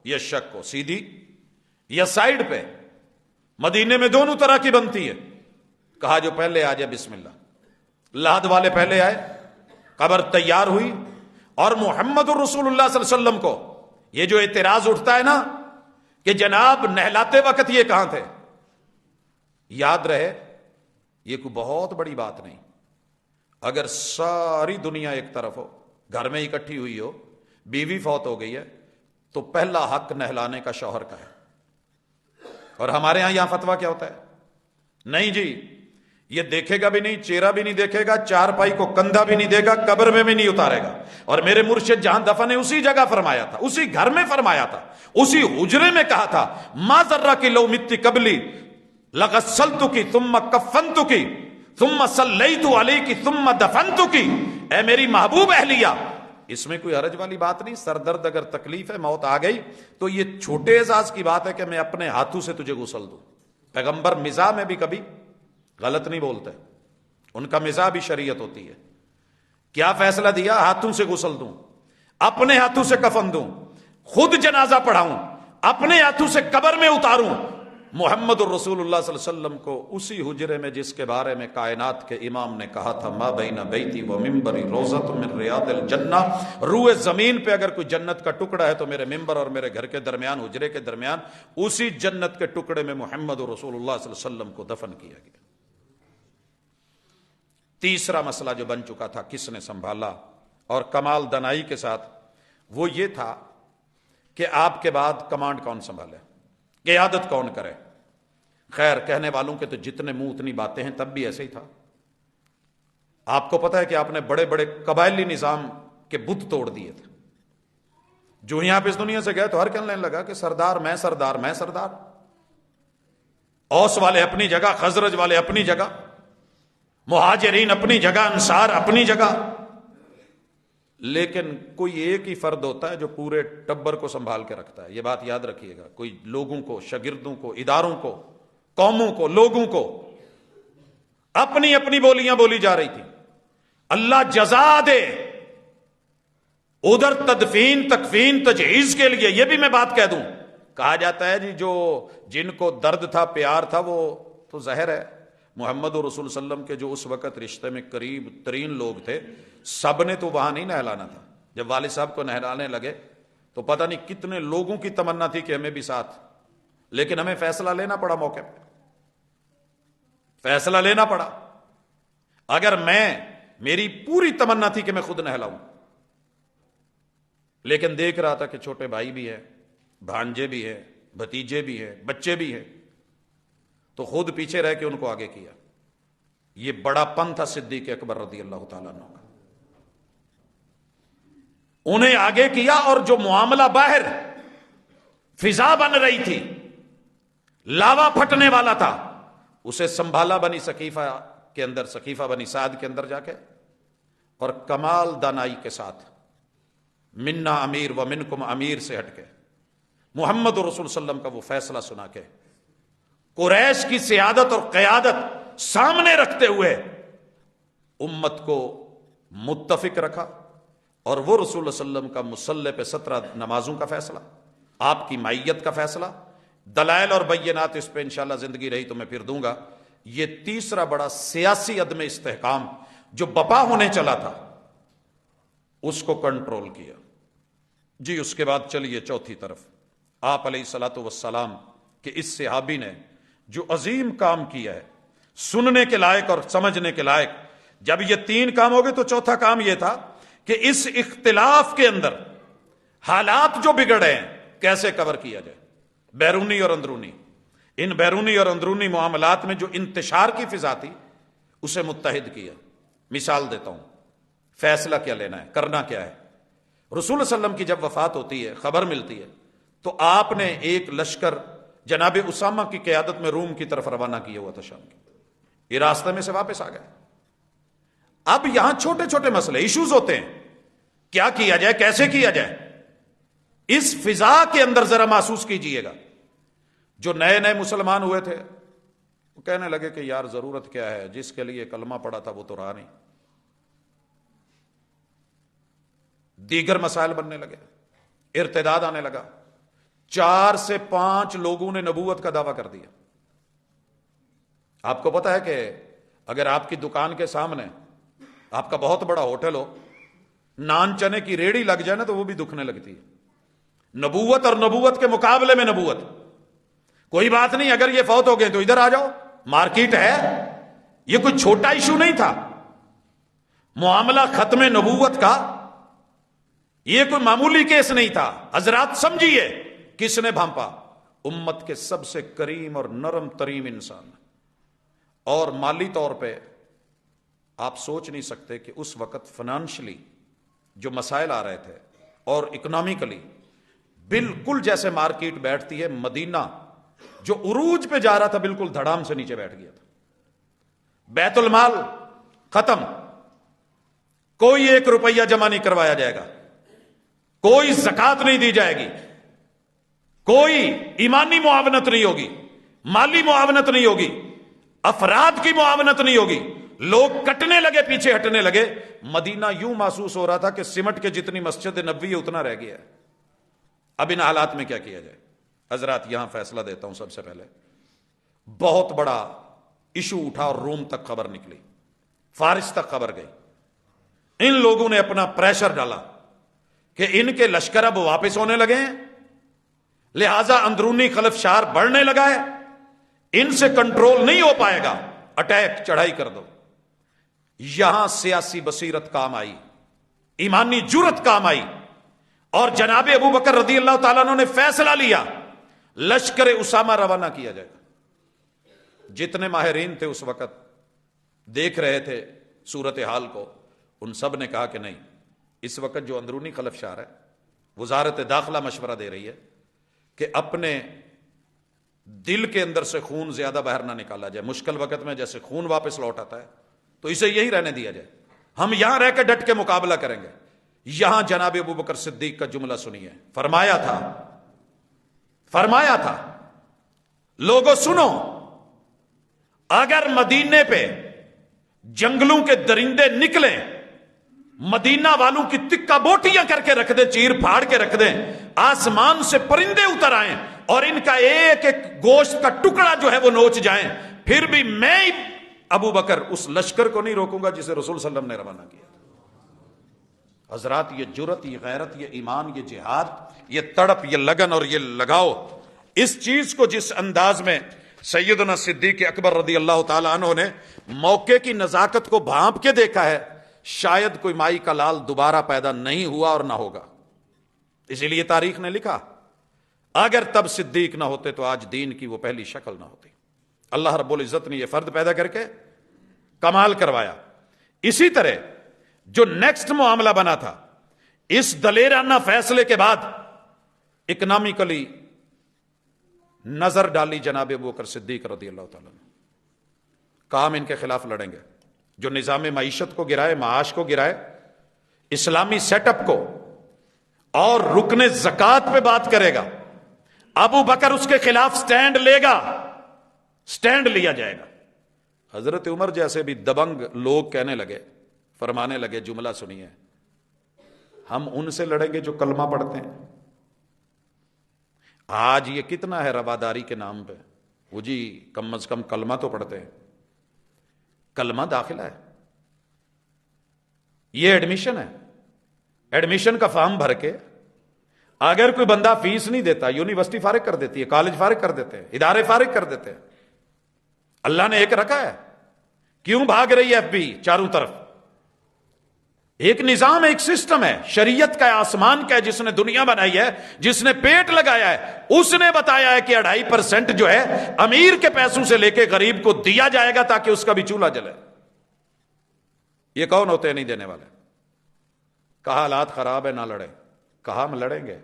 یا شک ہو، سیدھی یا سائیڈ پہ؟ مدینے میں دونوں طرح کی بنتی ہے، کہا جو پہلے آ جائے بسم اللہ۔ لحد والے پہلے آئے، قبر تیار ہوئی، اور محمد الرسول اللہ صلی اللہ علیہ وسلم کو یہ جو اعتراض اٹھتا ہے نا کہ جناب نہلاتے وقت یہ کہاں تھے، یاد رہے یہ کوئی بہت بڑی بات نہیں۔ اگر ساری دنیا ایک طرف ہو، گھر میں اکٹھی ہوئی ہو، بیوی فوت ہو گئی ہے، تو پہلا حق نہلانے کا شوہر کا ہے۔ اور ہمارے ہاں یہاں فتویٰ کیا ہوتا ہے، نہیں جی یہ دیکھے گا بھی نہیں، چہرہ بھی نہیں دیکھے گا، چارپائی کو کندھا بھی نہیں دے گا، قبر میں بھی نہیں اتارے گا۔ اور میرے مرشد جہاں دفن ہے اسی جگہ فرمایا تھا، اسی گھر میں فرمایا تھا، اسی حجرے میں کہا تھا ما ذرہ کی لو متی قبلی لغسلتک ثم کفنتک ثم صلیت علیک ثم دفنتک، اے میری محبوب اہلیہ، اس میں کوئی حرج والی بات نہیں۔ سردرد اگر تکلیف ہے، موت آ گئی، تو یہ چھوٹے اعزاز کی بات ہے کہ میں اپنے ہاتھوں سے تجھے غسل دوں۔ پیغمبر مزاح میں بھی کبھی غلط نہیں بولتے، ان کا مزاح بھی شریعت ہوتی ہے۔ کیا فیصلہ دیا؟ ہاتھوں سے غسل دوں، اپنے ہاتھوں سے کفن دوں، خود جنازہ پڑھاؤں، اپنے ہاتھوں سے قبر میں اتاروں۔ محمد الرسول اللہ صلی اللہ علیہ وسلم کو اسی حجرے میں جس کے بارے میں کائنات کے امام نے کہا تھا ما بین بیتی و ممبری روضۃ من ریاض الجنہ، روئے زمین پہ اگر کوئی جنت کا ٹکڑا ہے تو میرے ممبر اور میرے گھر کے درمیان، حجرے کے درمیان، اسی جنت کے ٹکڑے میں محمد الرسول اللہ صلی اللہ علیہ وسلم کو دفن کیا گیا۔ تیسرا مسئلہ جو بن چکا تھا کس نے سنبھالا، اور کمال دنائی کے ساتھ، وہ یہ تھا کہ آپ کے بعد کمانڈ کون سنبھالے، قیادت کون کرے۔ خیر کہنے والوں کے تو جتنے منہ اتنی باتیں ہیں، تب بھی ایسے ہی تھا۔ آپ کو پتہ ہے کہ آپ نے بڑے بڑے قبائلی نظام کے بت توڑ دیے تھے۔ جو ہی آپ اس دنیا سے گئے تو ہر کہنے لگا کہ سردار میں سردار میں سردار، اوس والے اپنی جگہ، خزرج والے اپنی جگہ، مہاجرین اپنی جگہ، انصار اپنی جگہ، لیکن کوئی ایک ہی فرد ہوتا ہے جو پورے ٹبر کو سنبھال کے رکھتا ہے۔ یہ بات یاد رکھیے گا، کوئی لوگوں کو، شاگردوں کو، اداروں کو، قوموں کو، لوگوں کو اپنی اپنی بولیاں بولی جا رہی تھی۔ اللہ جزا دے، ادھر تدفین تکفین تجہیز کے لیے، یہ بھی میں بات کہہ دوں، کہا جاتا ہے جی جو جن کو درد تھا، پیار تھا، وہ تو زہر ہے۔ محمد رسول صلی اللہ علیہ وسلم کے جو اس وقت رشتے میں قریب ترین لوگ تھے، سب نے تو وہاں نہیں نہلانا تھا۔ جب والد صاحب کو نہلانے لگے تو پتہ نہیں کتنے لوگوں کی تمنا تھی کہ ہمیں بھی ساتھ، لیکن ہمیں فیصلہ لینا پڑا، موقع پہ فیصلہ لینا پڑا۔ اگر میری پوری تمنا تھی کہ میں خود نہلاؤں، لیکن دیکھ رہا تھا کہ چھوٹے بھائی بھی ہیں، بھانجے بھی ہیں، بھتیجے بھی ہیں، بچے بھی ہیں، تو خود پیچھے رہ کے ان کو آگے کیا۔ یہ بڑا پن تھا صدیق اکبر رضی اللہ تعالیٰ عنہ کا، انہیں آگے کیا، اور جو معاملہ باہر فضا بن رہی تھی، لاوا پھٹنے والا تھا، اسے سنبھالا بنی سقیفہ کے اندر، سقیفہ بنی سعد کے اندر جا کے، اور کمال دانائی کے ساتھ منا امیر و منکم امیر سے ہٹ کے محمد رسول صلی اللہ علیہ وسلم کا وہ فیصلہ سنا کے قریش کی سیادت اور قیادت سامنے رکھتے ہوئے امت کو متفق رکھا، اور وہ رسول اللہ صلی اللہ علیہ وسلم کا مصلی پہ 17 نمازوں کا فیصلہ، آپ کی معیت کا فیصلہ، دلائل اور بینات اس پہ انشاءاللہ زندگی رہی تو میں پھر دوں گا۔ یہ تیسرا بڑا سیاسی عدم استحکام جو بپا ہونے چلا تھا، اس کو کنٹرول کیا۔ جی اس کے بعد چلیے چوتھی طرف، آپ علیہ الصلوۃ والسلام کہ اس صحابی نے جو عظیم کام کیا ہے، سننے کے لائق اور سمجھنے کے لائق. جب یہ تین کام ہو گئے تو چوتھا کام یہ تھا کہ اس اختلاف کے اندر حالات جو بگڑے ہیں کیسے کور کیا جائے، بیرونی اور اندرونی. ان بیرونی اور اندرونی معاملات میں جو انتشار کی فضا تھی اسے متحد کیا. مثال دیتا ہوں، فیصلہ کیا لینا ہے، کرنا کیا ہے. رسول صلی اللہ علیہ وسلم کی جب وفات ہوتی ہے، خبر ملتی ہے، تو آپ نے ایک لشکر جناب اسامہ کی قیادت میں روم کی طرف روانہ کیا ہوا تھا شام کی. یہ راستے میں سے واپس آ گئے. اب یہاں چھوٹے چھوٹے مسئلے ایشوز ہوتے ہیں، کیا کیا جائے، کیسے کیا جائے. اس فضا کے اندر ذرا محسوس کیجئے گا. جو نئے نئے مسلمان ہوئے تھے وہ کہنے لگے کہ یار ضرورت کیا ہے، جس کے لیے کلمہ پڑا تھا وہ تو رہا نہیں. دیگر مسائل بننے لگے، ارتداد آنے لگا. 4 سے 5 لوگوں نے نبوت کا دعویٰ کر دیا. آپ کو پتا ہے کہ اگر آپ کی دکان کے سامنے آپ کا بہت بڑا ہوٹل ہو، نان چنے کی ریڑھی لگ جائے نا تو وہ بھی دکھنے لگتی ہے. نبوت اور نبوت کے مقابلے میں نبوت. کوئی بات نہیں، اگر یہ فوت ہو گئے تو ادھر آ جاؤ، مارکیٹ ہے. یہ کوئی چھوٹا ایشو نہیں تھا. معاملہ ختم نبوت کا یہ کوئی معمولی کیس نہیں تھا. حضرات سمجھیے کس نے بھانپا؟ امت کے سب سے کریم اور نرم ترین انسان. اور مالی طور پہ آپ سوچ نہیں سکتے کہ اس وقت فنانشلی جو مسائل آ رہے تھے اور اکنامیکلی بالکل جیسے مارکیٹ بیٹھتی ہے، مدینہ جو عروج پہ جا رہا تھا بالکل دھڑام سے نیچے بیٹھ گیا تھا. بیت المال ختم، کوئی 1 روپیہ جمع نہیں کروایا جائے گا، کوئی زکات نہیں دی جائے گی، کوئی ایمانی معاونت نہیں ہوگی، مالی معاونت نہیں ہوگی، افراد کی معاونت نہیں ہوگی. لوگ کٹنے لگے، پیچھے ہٹنے لگے. مدینہ یوں محسوس ہو رہا تھا کہ سمٹ کے جتنی مسجد نبوی ہے اتنا رہ گیا ہے. اب ان حالات میں کیا کیا جائے؟ حضرات یہاں فیصلہ دیتا ہوں. سب سے پہلے بہت بڑا ایشو اٹھا اور روم تک خبر نکلی، فارس تک خبر گئی. ان لوگوں نے اپنا پریشر ڈالا کہ ان کے لشکر اب واپس ہونے لگے ہیں، لہذا اندرونی خلفشار بڑھنے لگا ہے، ان سے کنٹرول نہیں ہو پائے گا، اٹیک، چڑھائی کر دو. یہاں سیاسی بصیرت کام آئی، ایمانی جرت کام آئی، اور جناب ابو بکر رضی اللہ تعالیٰ عنہ نے فیصلہ لیا لشکر اسامہ روانہ کیا جائے گا. جتنے ماہرین تھے اس وقت دیکھ رہے تھے صورتحال کو، ان سب نے کہا کہ نہیں، اس وقت جو اندرونی خلفشار ہے، وزارت داخلہ مشورہ دے رہی ہے کہ اپنے دل کے اندر سے خون زیادہ باہر نہ نکالا جائے. مشکل وقت میں جیسے خون واپس لوٹ آتا ہے تو اسے یہی رہنے دیا جائے، ہم یہاں رہ کے ڈٹ کے مقابلہ کریں گے. یہاں جناب ابو بکر صدیق کا جملہ سنیے. فرمایا تھا لوگوں سنو، اگر مدینے پہ جنگلوں کے درندے نکلیں، مدینہ والوں کی تکہ بوٹیاں کر کے رکھ دیں، چیر پھاڑ کے رکھ دیں، آسمان سے پرندے اتر آئیں اور ان کا ایک ایک گوشت کا ٹکڑا جو ہے وہ نوچ جائیں، پھر بھی میں ابو بکر اس لشکر کو نہیں روکوں گا جسے رسول صلی اللہ علیہ وسلم نے روانہ کیا. حضرات یہ جرت، یہ غیرت، یہ ایمان، یہ جہاد، یہ تڑپ، یہ لگن اور یہ لگاؤ، اس چیز کو جس انداز میں سیدنا صدیق اکبر رضی اللہ تعالی عنہ نے موقع کی نزاکت کو بھانپ کے دیکھا ہے، شاید کوئی مائی کا لال دوبارہ پیدا نہیں ہوا اور نہ ہوگا. اسی لیے تاریخ نے لکھا اگر تب صدیق نہ ہوتے تو آج دین کی وہ پہلی شکل نہ ہوتی. اللہ رب العزت نے یہ فرد پیدا کر کے کمال کروایا. اسی طرح جو نیکسٹ معاملہ بنا تھا، اس دلیرانہ فیصلے کے بعد اکنامکلی نظر ڈالی جناب ابو بکر صدیق رضی اللہ تعالیٰ نے. کہا ہم ان کے خلاف لڑیں گے جو نظام معیشت کو گرائے، معاش کو گرائے، اسلامی سیٹ اپ کو، اور رکن زکات پہ بات کرے گا. ابو بکر اس کے خلاف سٹینڈ لے گا، سٹینڈ لیا جائے گا. حضرت عمر جیسے بھی دبنگ لوگ کہنے لگے، فرمانے لگے، جملہ سنیے، ہم ان سے لڑیں گے جو کلمہ پڑھتے ہیں. آج یہ کتنا ہے رواداری کے نام پہ، وہ جی کم از کم کلمہ تو پڑھتے ہیں. کلمہ داخلہ ہے، یہ ایڈمیشن ہے. ایڈمیشن کا فارم بھر کے اگر کوئی بندہ فیس نہیں دیتا، یونیورسٹی فارغ کر دیتی ہے، کالج فارغ کر دیتے ہیں، ادارے فارغ کر دیتے ہیں. اللہ نے ایک رکھا ہے، کیوں بھاگ رہی ہے ایف بی چاروں طرف؟ ایک نظام، ایک سسٹم ہے، شریعت کا آسمان کا ہے، جس نے دنیا بنائی ہے، جس نے پیٹ لگایا ہے، اس نے بتایا ہے کہ 2.5% جو ہے امیر کے پیسوں سے لے کے غریب کو دیا جائے گا تاکہ اس کا بھی چولہا جلے۔ یہ کون ہوتے ہیں نہیں دینے والے؟ کہا حالات خراب ہے نہ لڑیں، کہا ہم لڑیں گے۔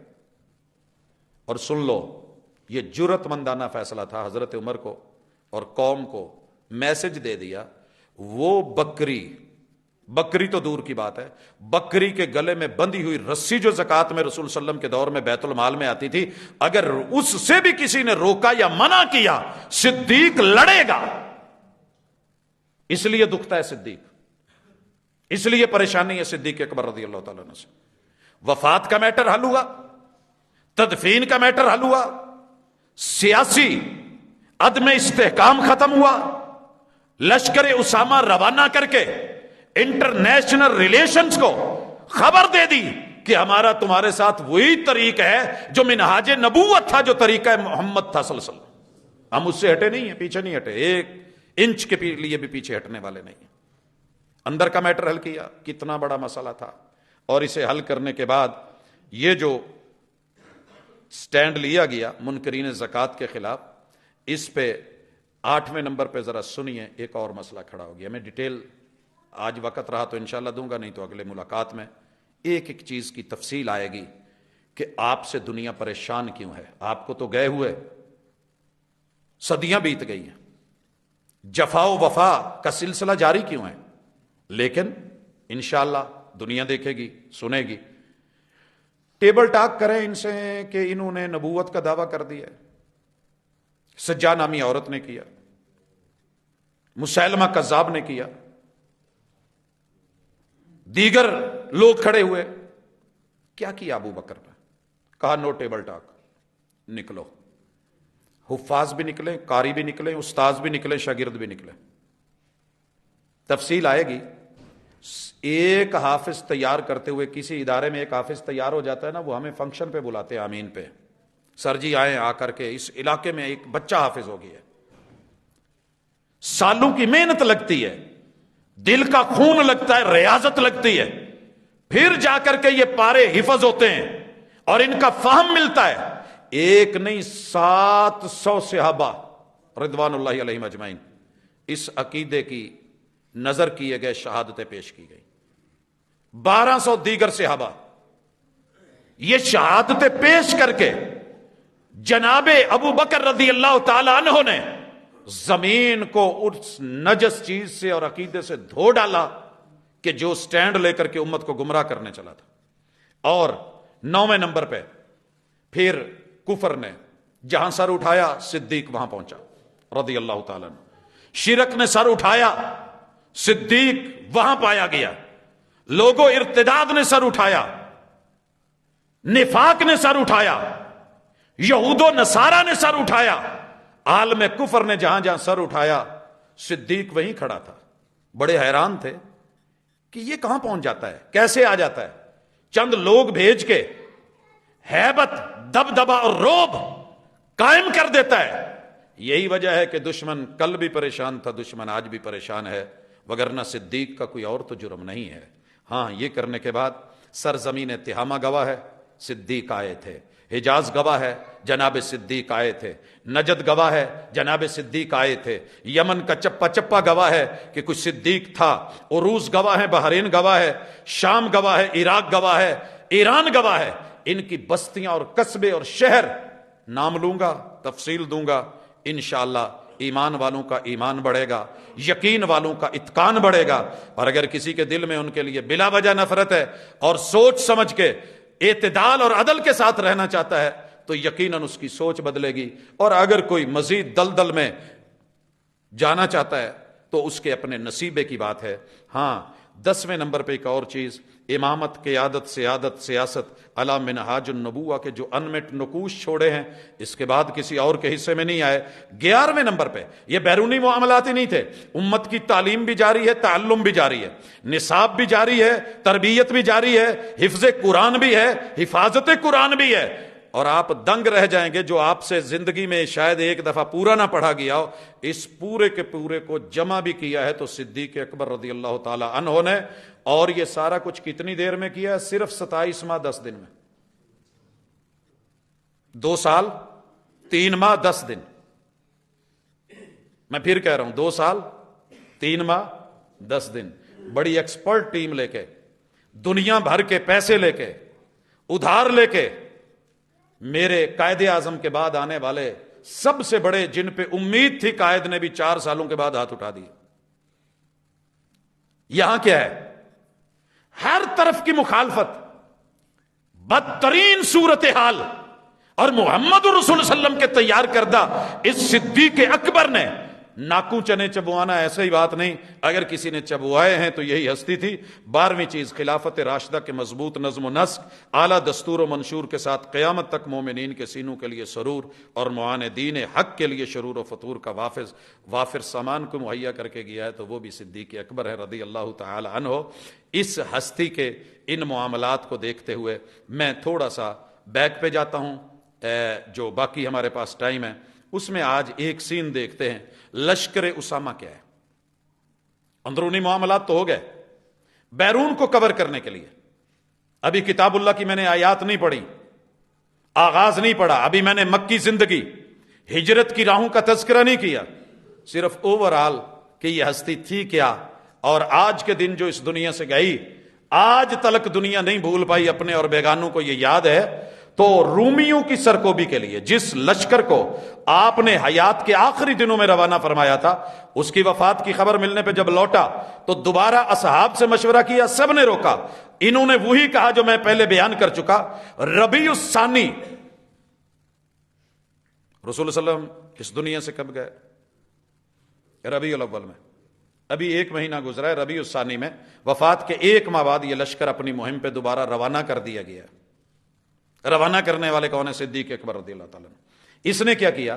اور سن لو، یہ جرأت مندانہ فیصلہ تھا حضرت عمر کو، اور قوم کو میسج دے دیا۔ وہ بکری تو دور کی بات ہے، بکری کے گلے میں بندھی ہوئی رسی جو زکوٰۃ میں رسول صلی اللہ علیہ وسلم کے دور میں بیت المال میں آتی تھی، اگر اس سے بھی کسی نے روکا یا منع کیا، صدیق لڑے گا۔ اس لیے دکھتا ہے صدیق، اس لیے پریشانی ہے صدیق اکبر رضی اللہ تعالیٰ عنہ سے۔ وفات کا میٹر حل ہوا، تدفین کا میٹر حل ہوا، سیاسی عدم استحکام ختم ہوا، لشکر اسامہ روانہ کر کے انٹرنیشنل ریلیشنز کو خبر دے دی کہ ہمارا تمہارے ساتھ وہی طریق ہے جو منہاج نبوت تھا، جو طریقہ محمد تھا صلی اللہ علیہ وسلم۔ ہم اس سے ہٹے نہیں ہیں، پیچھے نہیں ہٹے، 1 انچ کے لیے بھی پیچھے ہٹنے والے نہیں ہیں۔ اندر کا میٹر حل کیا، کتنا بڑا مسئلہ تھا، اور اسے حل کرنے کے بعد یہ جو سٹینڈ لیا گیا منکرین زکوٰۃ کے خلاف، اس پہ 8ویں نمبر پہ ذرا سنیے، ایک اور مسئلہ کھڑا ہو گیا۔ میں ڈیٹیل آج وقت رہا تو انشاءاللہ دوں گا، نہیں تو اگلے ملاقات میں ایک ایک چیز کی تفصیل آئے گی کہ آپ سے دنیا پریشان کیوں ہے۔ آپ کو تو گئے ہوئے صدیاں بیت گئی ہیں، جفا و وفا کا سلسلہ جاری کیوں ہے، لیکن انشاءاللہ دنیا دیکھے گی، سنے گی۔ ٹیبل ٹاک کریں ان سے کہ انہوں نے نبوت کا دعویٰ کر دیا، سجا نامی عورت نے کیا، مسیلمہ کذاب نے کیا، دیگر لوگ کھڑے ہوئے، کیا کیا ابو بکر نے؟ کہا نو ٹیبل ٹاک، نکلو۔ حفاظ بھی نکلے، قاری بھی نکلے، استاذ بھی نکلے، شاگرد بھی نکلے۔ تفصیل آئے گی۔ ایک حافظ تیار کرتے ہوئے، کسی ادارے میں ایک حافظ تیار ہو جاتا ہے نا، وہ ہمیں فنکشن پہ بلاتے ہیں، آمین پہ، سر جی آئیں، آ کر کے اس علاقے میں ایک بچہ حافظ ہو گیا ہے۔ سالوں کی محنت لگتی ہے، دل کا خون لگتا ہے، ریاضت لگتی ہے، پھر جا کر کے یہ پارے حفظ ہوتے ہیں اور ان کا فہم ملتا ہے۔ ایک نہیں 700 صحابہ رضوان اللہ علیہم اجمعین اس عقیدے کی نظر کیے گئے، شہادتیں پیش کی گئی۔ 1200 دیگر صحابہ یہ شہادتیں پیش کر کے جناب ابو بکر رضی اللہ تعالی عنہ نے زمین کو اس نجس چیز سے اور عقیدے سے دھو ڈالا کہ جو سٹینڈ لے کر کے امت کو گمراہ کرنے چلا تھا۔ اور 9ویں نمبر پہ پھر کفر نے جہاں سر اٹھایا، صدیق وہاں پہنچا رضی اللہ تعالیٰ عنہ۔ شرک نے سر اٹھایا، صدیق وہاں پایا گیا۔ لوگوں ارتداد نے سر اٹھایا، نفاق نے سر اٹھایا، یہود و نصارہ نے سر اٹھایا، عالم کفر نے جہاں جہاں سر اٹھایا، صدیق وہیں کھڑا تھا۔ بڑے حیران تھے کہ یہ کہاں پہنچ جاتا ہے، کیسے آ جاتا ہے، چند لوگ بھیج کے ہیبت، دبدبا اور روب قائم کر دیتا ہے۔ یہی وجہ ہے کہ دشمن کل بھی پریشان تھا، دشمن آج بھی پریشان ہے، وگرنہ صدیق کا کوئی اور تو جرم نہیں ہے۔ ہاں، یہ کرنے کے بعد سرزمین تہامہ گواہ ہے، صدیق آئے تھے۔ حجاز گواہ ہے، جناب صدیق آئے تھے۔ نجد گواہ ہے، جناب صدیق آئے تھے۔ یمن کا چپا چپا گواہ ہے کہ کچھ صدیق تھا۔ عروس گواہ ہے، بحرین گواہ ہے، شام گواہ ہے، عراق گواہ ہے، ایران گواہ ہے۔ ان کی بستیاں اور قصبے اور شہر نام لوں گا، تفصیل دوں گا، انشاءاللہ ایمان والوں کا ایمان بڑھے گا، یقین والوں کا اتقان بڑھے گا۔ اور اگر کسی کے دل میں ان کے لیے بلا وجہ نفرت ہے اور سوچ سمجھ کے اعتدال اور عدل کے ساتھ رہنا چاہتا ہے تو یقیناً اس کی سوچ بدلے گی، اور اگر کوئی مزید دلدل میں جانا چاہتا ہے تو اس کے اپنے نصیبے کی بات ہے۔ ہاں، 10ویں نمبر پہ ایک اور چیز، امامت، قیادت، سیادت، سیاست علی منہاج النبوہ کے جو انمٹ نقوش چھوڑے ہیں، اس کے بعد کسی اور کے حصے میں نہیں آئے۔ 11ویں نمبر پہ یہ بیرونی معاملات ہی نہیں تھے، امت کی تعلیم بھی جاری ہے، تعلم بھی جاری ہے، نصاب بھی جاری ہے، تربیت بھی جاری ہے، حفظ قرآن بھی ہے، حفاظت قرآن بھی ہے، اور آپ دنگ رہ جائیں گے، جو آپ سے زندگی میں شاید ایک دفعہ پورا نہ پڑھا گیا ہو، اس پورے کے پورے کو جمع بھی کیا ہے تو صدیق اکبر رضی اللہ تعالی عنہ نے. اور یہ سارا کچھ کتنی دیر میں کیا ہے؟ صرف 27 ماہ 10 دن میں. 2 سال 3 ماہ 10 دن. میں پھر کہہ رہا ہوں 2 سال 3 ماہ 10 دن. بڑی ایکسپرٹ ٹیم لے کے، دنیا بھر کے پیسے لے کے، ادھار لے کے، میرے قائد اعظم کے بعد آنے والے سب سے بڑے جن پہ امید تھی قائد نے بھی 4 سالوں کے بعد ہاتھ اٹھا دیے. یہاں کیا ہے؟ ہر طرف کی مخالفت، بدترین صورتحال، اور محمد رسول صلی اللہ علیہ وسلم کے تیار کردہ اس صدیق اکبر نے ناکوں چنے چبوانا ایسا ہی بات نہیں. اگر کسی نے چبوائے ہیں تو یہی ہستی تھی. 12ویں چیز، خلافت راشدہ کے مضبوط نظم و نسق، اعلیٰ دستور و منشور کے ساتھ قیامت تک مومنین کے سینوں کے لیے سرور اور معاندین حق کے لیے شرور و فطور کا وافر سامان کو مہیا کر کے گیا ہے تو وہ بھی صدیق اکبر ہے رضی اللہ تعالی عنہ. اس ہستی کے ان معاملات کو دیکھتے ہوئے میں تھوڑا سا بیک پہ جاتا ہوں. جو باقی ہمارے پاس ٹائم ہے اس میں آج ایک سین دیکھتے ہیں. لشکر اسامہ کیا ہے؟ اندرونی معاملات تو ہو گئے، بیرون کو کور کرنے کے لیے ابھی کتاب اللہ کی میں نے آیات نہیں پڑھی، آغاز نہیں پڑھا، ابھی میں نے مکی زندگی ہجرت کی راہوں کا تذکرہ نہیں کیا، صرف اوورال کہ یہ ہستی تھی کیا. اور آج کے دن جو اس دنیا سے گئی، آج تلک دنیا نہیں بھول پائی، اپنے اور بیگانوں کو یہ یاد ہے. تو رومیوں کی سرکوبی کے لیے جس لشکر کو آپ نے حیات کے آخری دنوں میں روانہ فرمایا تھا، اس کی وفات کی خبر ملنے پہ جب لوٹا تو دوبارہ اصحاب سے مشورہ کیا، سب نے روکا. انہوں نے وہی کہا جو میں پہلے بیان کر چکا. ربیع الثانی، رسول صلی اللہ علیہ وسلم اس دنیا سے کب گئے؟ ربیع الاول میں. ابھی 1 مہینہ گزرا ہے. ربیع الثانی میں وفات کے 1 ماہ بعد یہ لشکر اپنی مہم پہ دوبارہ روانہ کر دیا گیا. روانہ کرنے والے کون ہے؟ صدیق اکبر رضی اللہ تعالیٰ. اس نے کیا کیا؟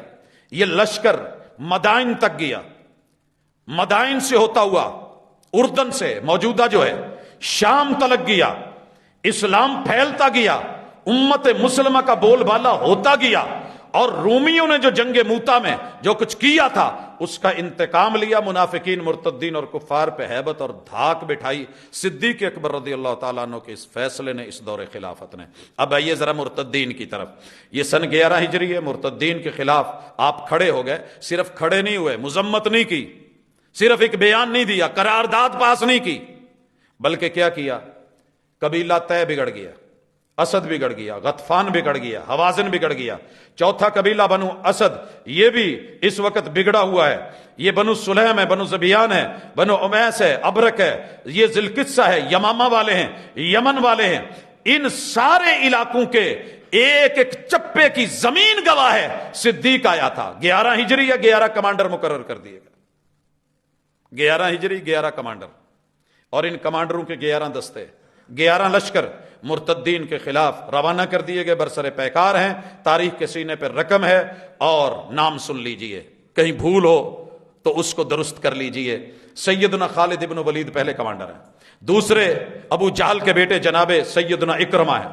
یہ لشکر مدائن تک گیا، مدائن سے ہوتا ہوا اردن سے موجودہ جو ہے شام تلک گیا، اسلام پھیلتا گیا، امت مسلمہ کا بول بالا ہوتا گیا. اور رومیوں نے جو جنگ موتا میں جو کچھ کیا تھا اس کا انتقام لیا. منافقین، مرتدین اور کفار پہ ہیبت اور دھاک بٹھائی صدیق اکبر رضی اللہ تعالیٰ عنہ کے اس فیصلے نے، اس دور خلافت نے. اب آئیے ذرا مرتدین کی طرف. یہ سن 11 ہجری ہے. مرتدین کے خلاف آپ کھڑے ہو گئے. صرف کھڑے نہیں ہوئے، مذمت نہیں کی، صرف ایک بیان نہیں دیا، قرارداد پاس نہیں کی، بلکہ کیا کیا؟ قبیلہ طے بگڑ گیا، اسد بگڑ گیا، غطفان بگڑ گیا، حوازن بگڑ گیا. چوتھا قبیلہ بنو اسد، یہ بھی اس وقت بگڑا ہوا ہے. یہ بنو سلیم ہے، بنو زبیان ہے، بنو امیس ہے، ابرک ہے، یہ ذوالقصہ ہے، یمامہ والے ہیں، یمن والے ہیں. ان سارے علاقوں کے ایک ایک چپے کی زمین گواہ ہے. صدیق آیا تھا. 11 ہجری یا 11 کمانڈر مقرر کر دیے گئے. 11 ہجری 11 کمانڈر، اور ان کمانڈروں کے 11 دستے، 11 لشکر مرتدین کے خلاف روانہ کر دیے گئے. برسر پیکار ہیں، تاریخ کے سینے پر رقم ہے. اور نام سن لیجئے، کہیں بھول ہو تو اس کو درست کر لیجئے. سیدنا خالد ابن ولید پہلے کمانڈر ہیں. دوسرے ابو جہل کے بیٹے جناب سیدنا اکرمہ ہیں.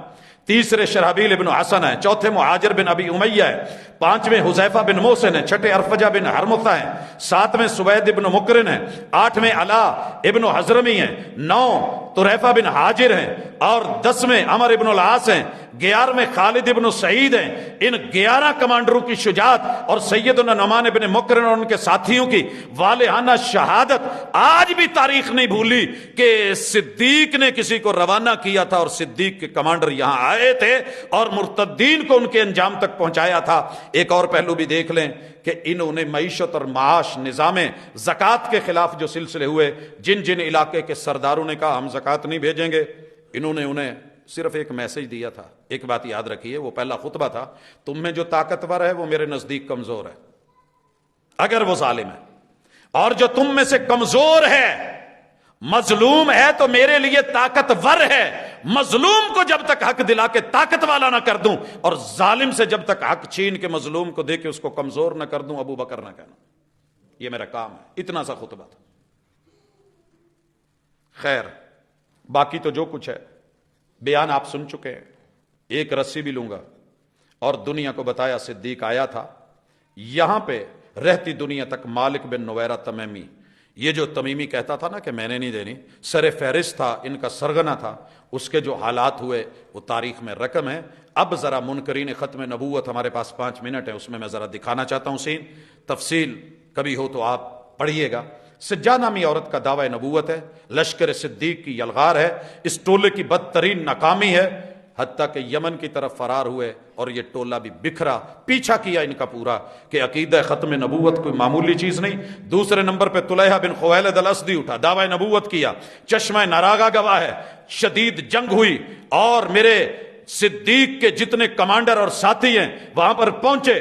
تیسرے شرحبیل ابن حسن ہیں. چوتھے معاجر بن ابی امیہ ہیں. 5ویں حذیفہ بن محسن ہیں. 6 ارفجہ بن حرمثہ ہیں. 7ویں سوید ابن مقرن ہیں. 8ویں علا ابن حضرمی ہیں. 9 طریفہ بن حاجر ہیں. اور 10ویں عمر ابن العاص ہیں. 11ویں خالد ابن سعید ہیں. ان 11 کمانڈروں کی شجاعت اور سیدنا نعمان ابن مقرن اور ان کے ساتھیوں کی والہانہ شہادت آج بھی تاریخ نہیں بھولی کہ صدیق نے کسی کو روانہ کیا تھا اور صدیق کے کمانڈر یہاں آئے تھے اور مرتدین کو ان کے انجام تک پہنچایا تھا. ایک اور پہلو بھی دیکھ لیں کہ انہوں نے معیشت اور معاش، نظام زکوٰۃ کے خلاف جو سلسلے ہوئے، جن جن علاقے کے سرداروں نے کہا ہم زکوٰۃ نہیں بھیجیں گے، انہوں نے انہیں صرف ایک میسج دیا تھا. ایک بات یاد رکھیے، وہ پہلا خطبہ تھا، تم میں جو طاقتور ہے وہ میرے نزدیک کمزور ہے اگر وہ ظالم ہے، اور جو تم میں سے کمزور ہے، مظلوم ہے تو میرے لیے طاقتور ہے. مظلوم کو جب تک حق دلا کے طاقت والا نہ کر دوں اور ظالم سے جب تک حق چھین کے مظلوم کو دے کے اس کو کمزور نہ کر دوں، ابو بکر نہ کہنا، یہ میرا کام ہے. اتنا سا خطبہ تھا. خیر، باقی تو جو کچھ ہے بیان آپ سن چکے ہیں. ایک رسی بھی لوں گا. اور دنیا کو بتایا صدیق آیا تھا یہاں پہ رہتی دنیا تک مالک بن نویرہ تمیمی، یہ جو تمیمی کہتا تھا نا کہ میں نے نہیں دینی، سر فہرست تھا، ان کا سرغنہ تھا، اس کے جو حالات ہوئے وہ تاریخ میں رقم ہے۔ اب ذرا منکرین ختم نبوت، ہمارے پاس 5 منٹ ہے، اس میں ذرا دکھانا چاہتا ہوں سین، تفصیل کبھی ہو تو آپ پڑھیے گا۔ سجاد نامی عورت کا دعوی نبوت ہے، لشکر صدیق کی یلغار ہے، اس ٹولے کی بدترین ناکامی ہے، حتیٰ کہ یمن کی طرف فرار ہوئے اور یہ ٹولہ بھی بکھرا، پیچھا کیا ان کا پورا کہ عقیدہ ختم نبوت کوئی معمولی چیز نہیں۔ دوسرے نمبر پہ طلیحہ بن خویلد الاسدی اٹھا، دعوی نبوت کیا، چشمہ ناراگا گواہ ہے، شدید جنگ ہوئی اور میرے صدیق کے جتنے کمانڈر اور ساتھی ہیں وہاں پر پہنچے،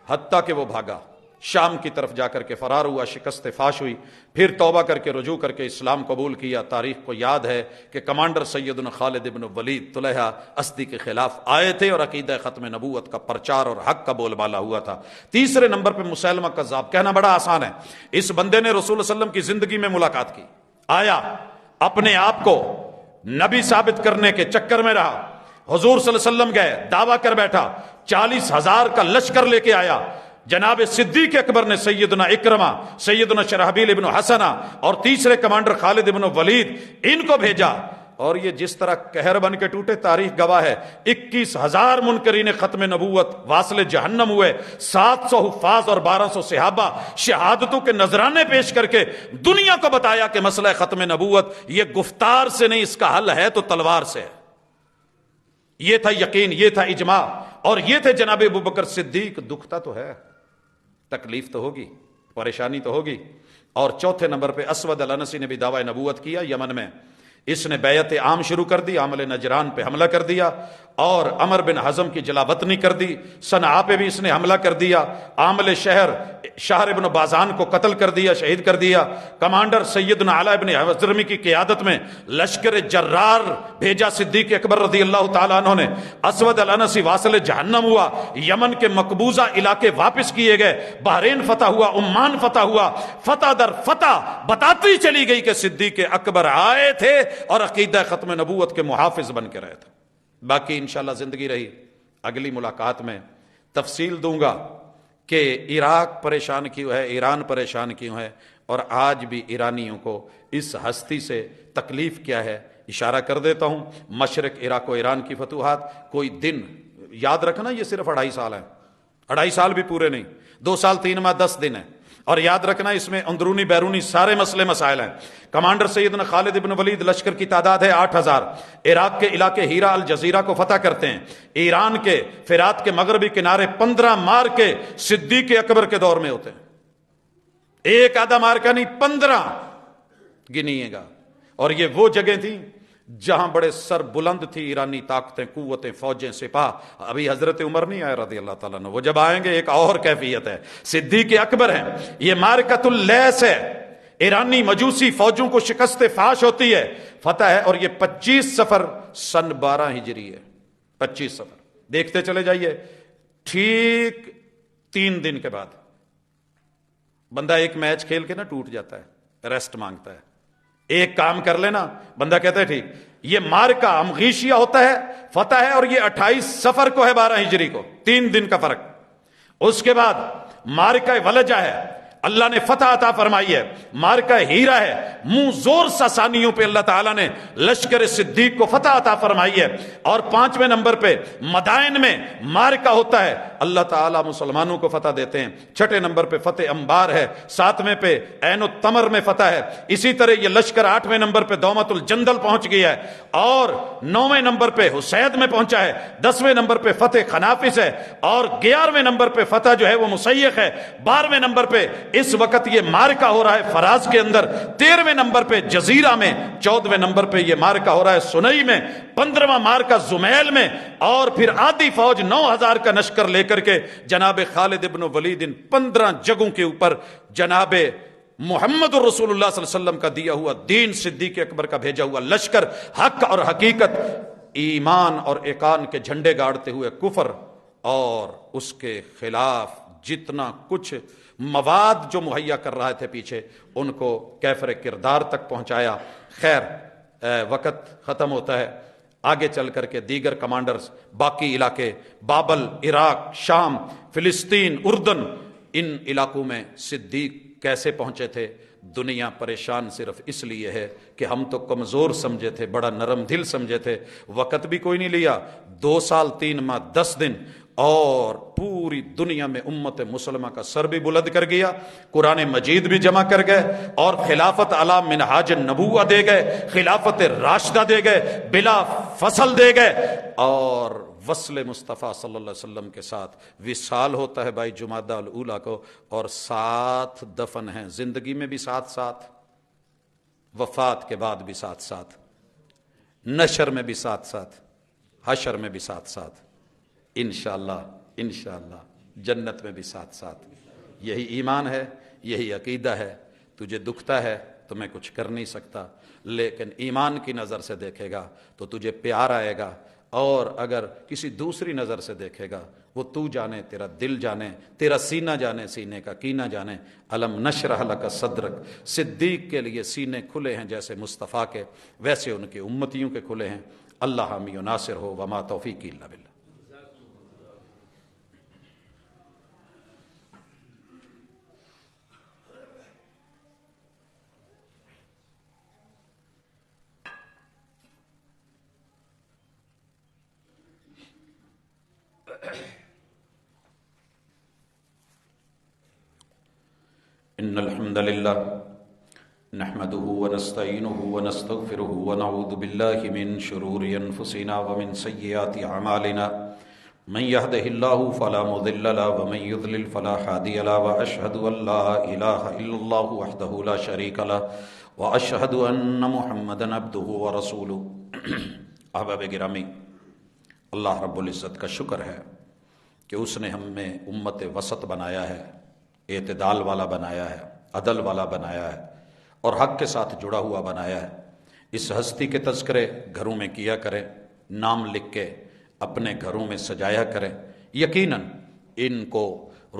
حتیٰ کہ وہ بھاگا، شام کی طرف جا کر کے فرار ہوا، شکست فاش ہوئی، پھر توبہ کر کے رجوع کر کے اسلام قبول کیا۔ تاریخ کو یاد ہے کہ کمانڈر سیدنا خالد بن ولید طلیحہ اسدی کے خلاف آئے تھے اور عقیدہ ختم نبوت کا پرچار اور حق کا بول بالا ہوا تھا۔ تیسرے نمبر پہ مسیلمہ کذاب، کہنا بڑا آسان ہے، اس بندے نے رسول اللہ علیہ وسلم کی زندگی میں ملاقات کی، آیا اپنے آپ کو نبی ثابت کرنے کے چکر میں رہا، حضور صلی اللہ علیہ وسلم گئے، دعویٰ کر بیٹھا، 40,000 کا لشکر لے کے آیا، جناب صدیق اکبر نے سیدنا اکرمہ، سیدنا شرحبیل ابن حسنہ اور تیسرے کمانڈر خالد ابن ولید ان کو بھیجا، اور یہ جس طرح قہر بن کے ٹوٹے تاریخ گواہ ہے۔ 21,000 منکرین ختم نبوت واصل جہنم ہوئے، 700 حفاظ اور 1200 صحابہ شہادتوں کے نذرانے پیش کر کے دنیا کو بتایا کہ مسئلہ ختم نبوت یہ گفتار سے نہیں، اس کا حل ہے تو تلوار سے ہے۔ یہ تھا یقین، یہ تھا اجماع، اور یہ تھے جناب ابوبکر صدیق۔ دکھتا تو ہے، تکلیف تو ہوگی، پریشانی تو ہوگی۔ اور چوتھے نمبر پہ اسود الانسی نے بھی دعوی نبوت کیا یمن میں، اس نے بیعت عام شروع کر دی، عامل نجران پہ حملہ کر دیا اور عمر بن حزم کی جلا وطنی کر دی، صنعاء پہ بھی اس نے حملہ کر دیا، عامل شہر ابن بازان کو قتل کر دیا، شہید کر دیا۔ کمانڈر سیدنا علی ابن حضرمی کی قیادت میں لشکر جرار بھیجا صدیق اکبر رضی اللہ تعالیٰ عنہ نے، اسود الانسی واصل جہنم ہوا، یمن کے مقبوضہ علاقے واپس کیے گئے، بحرین فتح ہوا، عمان فتح ہوا، فتح در فتح بتاتی چلی گئی کہ صدیق اکبر آئے تھے اور عقیدہ ختم نبوت کے محافظ بن کے رہے تھے۔ باقی انشاءاللہ زندگی رہی اگلی ملاقات میں تفصیل دوں گا کہ عراق پریشان کیوں ہے، ایران پریشان کیوں ہے، اور آج بھی ایرانیوں کو اس ہستی سے تکلیف کیا ہے۔ اشارہ کر دیتا ہوں، مشرق عراق و ایران کی فتوحات کوئی دن یاد رکھنا، یہ صرف 2.5 سال ہیں، 2.5 سال بھی پورے نہیں، 2 سال 3 ماہ 10 دن ہیں، اور یاد رکھنا اس میں اندرونی بیرونی سارے مسئلے مسائل ہیں۔ کمانڈر سیدنا خالد بن ولید لشکر کی تعداد ہے 8,000، عراق کے علاقے ہیرا الجزیرہ کو فتح کرتے ہیں، ایران کے فرات کے مغربی کنارے 15 مار کے صدیق اکبر کے دور میں ہوتے ہیں، ایک آدھا مار کا نہیں، 15 گنیے گا۔ اور یہ وہ جگہ تھی جہاں بڑے سر بلند تھی ایرانی طاقتیں، قوتیں، فوجیں، سپاہ۔ ابھی حضرت عمر نہیں آئے رضی اللہ تعالیٰ عنہ، وہ جب آئیں گے ایک اور کیفیت ہے۔ صدیق اکبر ہیں، یہ معرکۃ اللیث ہے، ایرانی مجوسی فوجوں کو شکست فاش ہوتی ہے، فتح ہے، اور یہ 25 صفر سن 12 ہجری ہے، 25 صفر دیکھتے چلے جائیے۔ ٹھیک 3 دن کے بعد بندہ ایک میچ کھیل کے نا ٹوٹ جاتا ہے، ریسٹ مانگتا ہے، ایک کام کر لینا بندہ کہتا ہے ٹھیک۔ یہ مارکہ امغیشیہ ہوتا ہے، فتح ہے، اور یہ 28 صفر کو ہے 12 ہجری کو، 3 دن کا فرق۔ اس کے بعد مارکہ ولجہ ہے، اللہ نے فتح عطا فرمائی ہے، مارکہ ہیرا ہے، منہ زور ساسانیوں پہ اللہ تعالیٰ نے لشکر صدیق کو فتح عطا فرمائی ہے۔ اور 5ویں نمبر پہ مدائن میں مارکہ ہوتا ہے، اللہ تعالیٰ مسلمانوں کو فتح دیتے ہیں۔ 6 نمبر پہ فتح انبار ہے، 7ویں پہ عین التمر میں فتح ہے۔ اسی طرح یہ لشکر 8ویں نمبر پہ دومت الجندل پہنچ گیا ہے، اور 9ویں نمبر پہ حسید میں پہنچا ہے، 10ویں نمبر پہ فتح خنافس ہے، اور 11ویں نمبر پہ فتح جو ہے وہ مسیخ ہے، 12ویں نمبر پہ اس وقت یہ مارکہ ہو رہا ہے فراز کے اندر، 13ویں نمبر پہ جزیرہ میں، 14ویں نمبر پہ یہ مارکہ ہو رہا ہے سنئی میں، 15واں مارکہ زمیل میں، اور پھر آدھی فوج 9,000 کا لشکر لے کر کے جناب خالد ابن ولید ان 15 جگہوں کے اوپر جناب محمد الرسول اللہ صلی اللہ علیہ وسلم کا دیا ہوا دین، صدیق اکبر کا بھیجا ہوا لشکر، حق اور حقیقت، ایمان اور ایقان کے جھنڈے گاڑتے ہوئے کفر اور اس کے خلاف جتنا کچھ مواد جو مہیا کر رہے تھے پیچھے، ان کو کیفر کردار تک پہنچایا۔ خیر، وقت ختم ہوتا ہے، آگے چل کر کے دیگر کمانڈرز باقی علاقے بابل، عراق، شام، فلسطین، اردن، ان علاقوں میں صدیق کیسے پہنچے تھے؟ دنیا پریشان صرف اس لیے ہے کہ ہم تو کمزور سمجھے تھے، بڑا نرم دل سمجھے تھے، وقت بھی کوئی نہیں لیا، 2 سال 3 ماہ 10 دن، اور پوری دنیا میں امت مسلمہ کا سر بھی بلند کر گیا، قرآن مجید بھی جمع کر گئے، اور خلافت علی منہاج النبوہ دے گئے، خلافت راشدہ دے گئے، بلا فصل دے گئے، اور وصل مصطفیٰ صلی اللہ علیہ وسلم کے ساتھ وصال ہوتا ہے بھائی جمادی الاولیٰ کو، اور 7 دفن ہیں، زندگی میں بھی ساتھ ساتھ، وفات کے بعد بھی ساتھ ساتھ، نشر میں بھی ساتھ ساتھ، حشر میں بھی ساتھ ساتھ، انشاءاللہ جنت میں بھی ساتھ ساتھ۔ یہی ایمان ہے، یہی عقیدہ ہے۔ تجھے دکھتا ہے تو میں کچھ کر نہیں سکتا، لیکن ایمان کی نظر سے دیکھے گا تو تجھے پیار آئے گا، اور اگر کسی دوسری نظر سے دیکھے گا وہ تو جانے، تیرا دل جانے، تیرا سینہ جانے، سینے کا کینہ جانے۔ الم نشرح لک صدرک، صدیق کے لیے سینے کھلے ہیں جیسے مصطفیٰ کے، ویسے ان کے امتیوں کے کھلے ہیں۔ اللہ حامی و ناصر ہو، وما توفیقی الا باللہ۔ ان الحمد للہ نحمده ونستعینه ونستغفره ونعوذ باللہ من شرور انفسنا ومن سیئات اعمالنا، من يهده الله فلا مضل له ومن يضلل فلا هادي له، واشهد ان لا اله الا الله وحده لا شريك له، واشهد ان محمدا عبده ورسوله۔ احباب گرامی، اللہ رب العزت کا شکر ہے کہ اس نے ہم میں امت وسط بنایا ہے، اعتدال والا بنایا ہے، عدل والا بنایا ہے، اور حق کے ساتھ جڑا ہوا بنایا ہے۔ اس ہستی کے تذکرے گھروں میں کیا کریں، نام لکھ کے اپنے گھروں میں سجایا کریں۔ یقیناً ان کو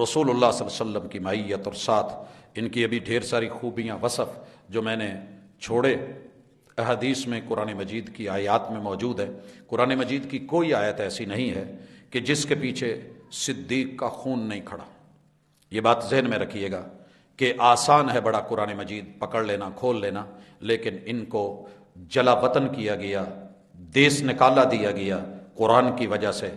رسول اللہ صلی اللہ علیہ وسلم کی معیت اور ساتھ ان کی ابھی ڈھیر ساری خوبیاں، وصف جو میں نے چھوڑے احادیث میں، قرآن مجید کی آیات میں موجود ہے۔ قرآن مجید کی کوئی آیت ایسی نہیں ہے کہ جس کے پیچھے صدیق کا خون نہیں کھڑا۔ یہ بات ذہن میں رکھیے گا کہ آسان ہے بڑا قرآن مجید پکڑ لینا، کھول لینا، لیکن ان کو جلا وطن کیا گیا، دیس نکالا دیا گیا قرآن کی وجہ سے،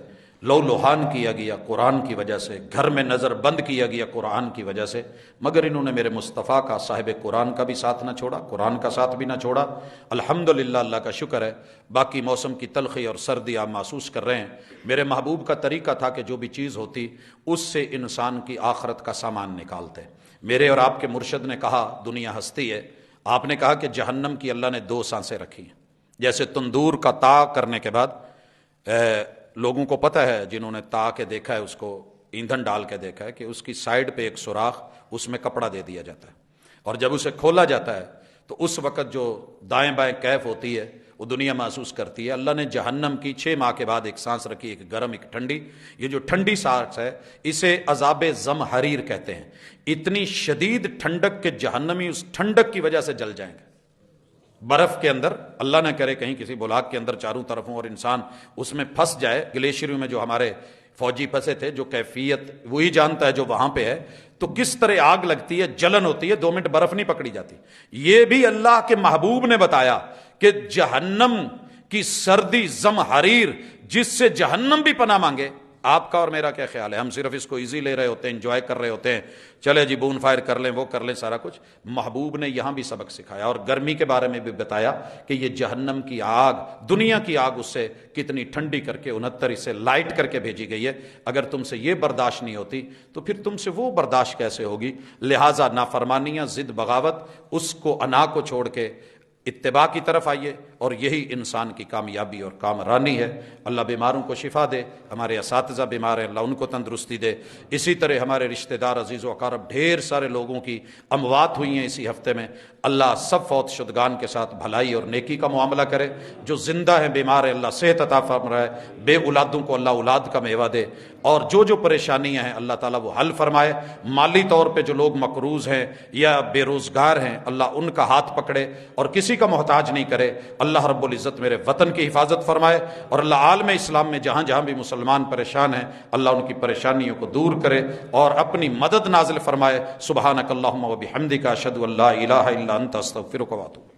لو لوہان کیا گیا قرآن کی وجہ سے، گھر میں نظر بند کیا گیا قرآن کی وجہ سے، مگر انہوں نے میرے مصطفیٰ کا، صاحب قرآن کا بھی ساتھ نہ چھوڑا، قرآن کا ساتھ بھی نہ چھوڑا۔ الحمدللہ، اللہ کا شکر ہے۔ باقی موسم کی تلخی اور سردی آپ محسوس کر رہے ہیں۔ میرے محبوب کا طریقہ تھا کہ جو بھی چیز ہوتی اس سے انسان کی آخرت کا سامان نکالتے۔ میرے اور آپ کے مرشد نے کہا دنیا ہستی ہے، آپ نے کہا کہ جہنم کی اللہ نے 2 سانسیں رکھی ہیں۔ جیسے تندور کا تا کرنے کے بعد لوگوں کو پتہ ہے، جنہوں نے تا کے دیکھا ہے، اس کو ایندھن ڈال کے دیکھا ہے، کہ اس کی سائیڈ پہ ایک سوراخ، اس میں کپڑا دے دیا جاتا ہے، اور جب اسے کھولا جاتا ہے تو اس وقت جو دائیں بائیں کیف ہوتی ہے وہ دنیا محسوس کرتی ہے۔ اللہ نے جہنم کی 6 ماہ کے بعد ایک سانس رکھی، ایک گرم ایک ٹھنڈی۔ یہ جو ٹھنڈی سانس ہے اسے عذاب زمہریر کہتے ہیں۔ اتنی شدید ٹھنڈک کہ جہنمی اس ٹھنڈک کی وجہ سے جل جائیں گے۔ برف کے اندر، اللہ نہ کرے کہیں کسی بلاک کے اندر چاروں طرف ہوں اور انسان اس میں پھنس جائے۔ گلیشیروں میں جو ہمارے فوجی پھنسے تھے، جو کیفیت وہی جانتا ہے جو وہاں پہ ہے، تو کس طرح آگ لگتی ہے، جلن ہوتی ہے، 2 منٹ برف نہیں پکڑی جاتی۔ یہ بھی اللہ کے محبوب نے بتایا کہ جہنم کی سردی زمہریر، جس سے جہنم بھی پناہ مانگے۔ آپ کا اور میرا کیا خیال ہے؟ ہم صرف اس کو ایزی لے رہے ہوتے ہیں، انجوائے کر رہے ہوتے ہیں، چلے جی بون فائر کر لیں، وہ کر لیں، سارا کچھ۔ محبوب نے یہاں بھی سبق سکھایا، اور گرمی کے بارے میں بھی بتایا کہ یہ جہنم کی آگ، دنیا کی آگ، اس سے کتنی ٹھنڈی کر کے 69 اسے لائٹ کر کے بھیجی گئی ہے۔ اگر تم سے یہ برداشت نہیں ہوتی تو پھر تم سے وہ برداشت کیسے ہوگی؟ لہٰذا نافرمانیاں، ضد، بغاوت، اس کو، انا کو چھوڑ کے اتباع کی طرف آئیے، اور یہی انسان کی کامیابی اور کامرانی ہے۔ اللہ بیماروں کو شفا دے، ہمارے اساتذہ بیمار ہیں، اللہ ان کو تندرستی دے۔ اسی طرح ہمارے رشتہ دار، عزیز و اقارب، ڈھیر سارے لوگوں کی اموات ہوئی ہیں اسی ہفتے میں، اللہ سب فوت شدگان کے ساتھ بھلائی اور نیکی کا معاملہ کرے۔ جو زندہ ہیں، بیمار ہیں، اللہ صحت عطا فرمائے۔ بے اولادوں کو اللہ اولاد کا میوہ دے۔ اور جو پریشانیاں ہیں اللہ تعالیٰ وہ حل فرمائے. مالی طور پہ جو لوگ مقروض ہیں یا بے روزگار ہیں اللہ ان کا ہاتھ پکڑے اور کسی کا محتاج نہیں کرے. اللہ رب العزت میرے وطن کی حفاظت فرمائے اور اللہ عالم اسلام میں جہاں جہاں بھی مسلمان پریشان ہیں اللہ ان کی پریشانیوں کو دور کرے اور اپنی مدد نازل فرمائے. سبحانک اللہم و بحمدک اشہد ان لا الہ الا انت استغفرک و اتوب.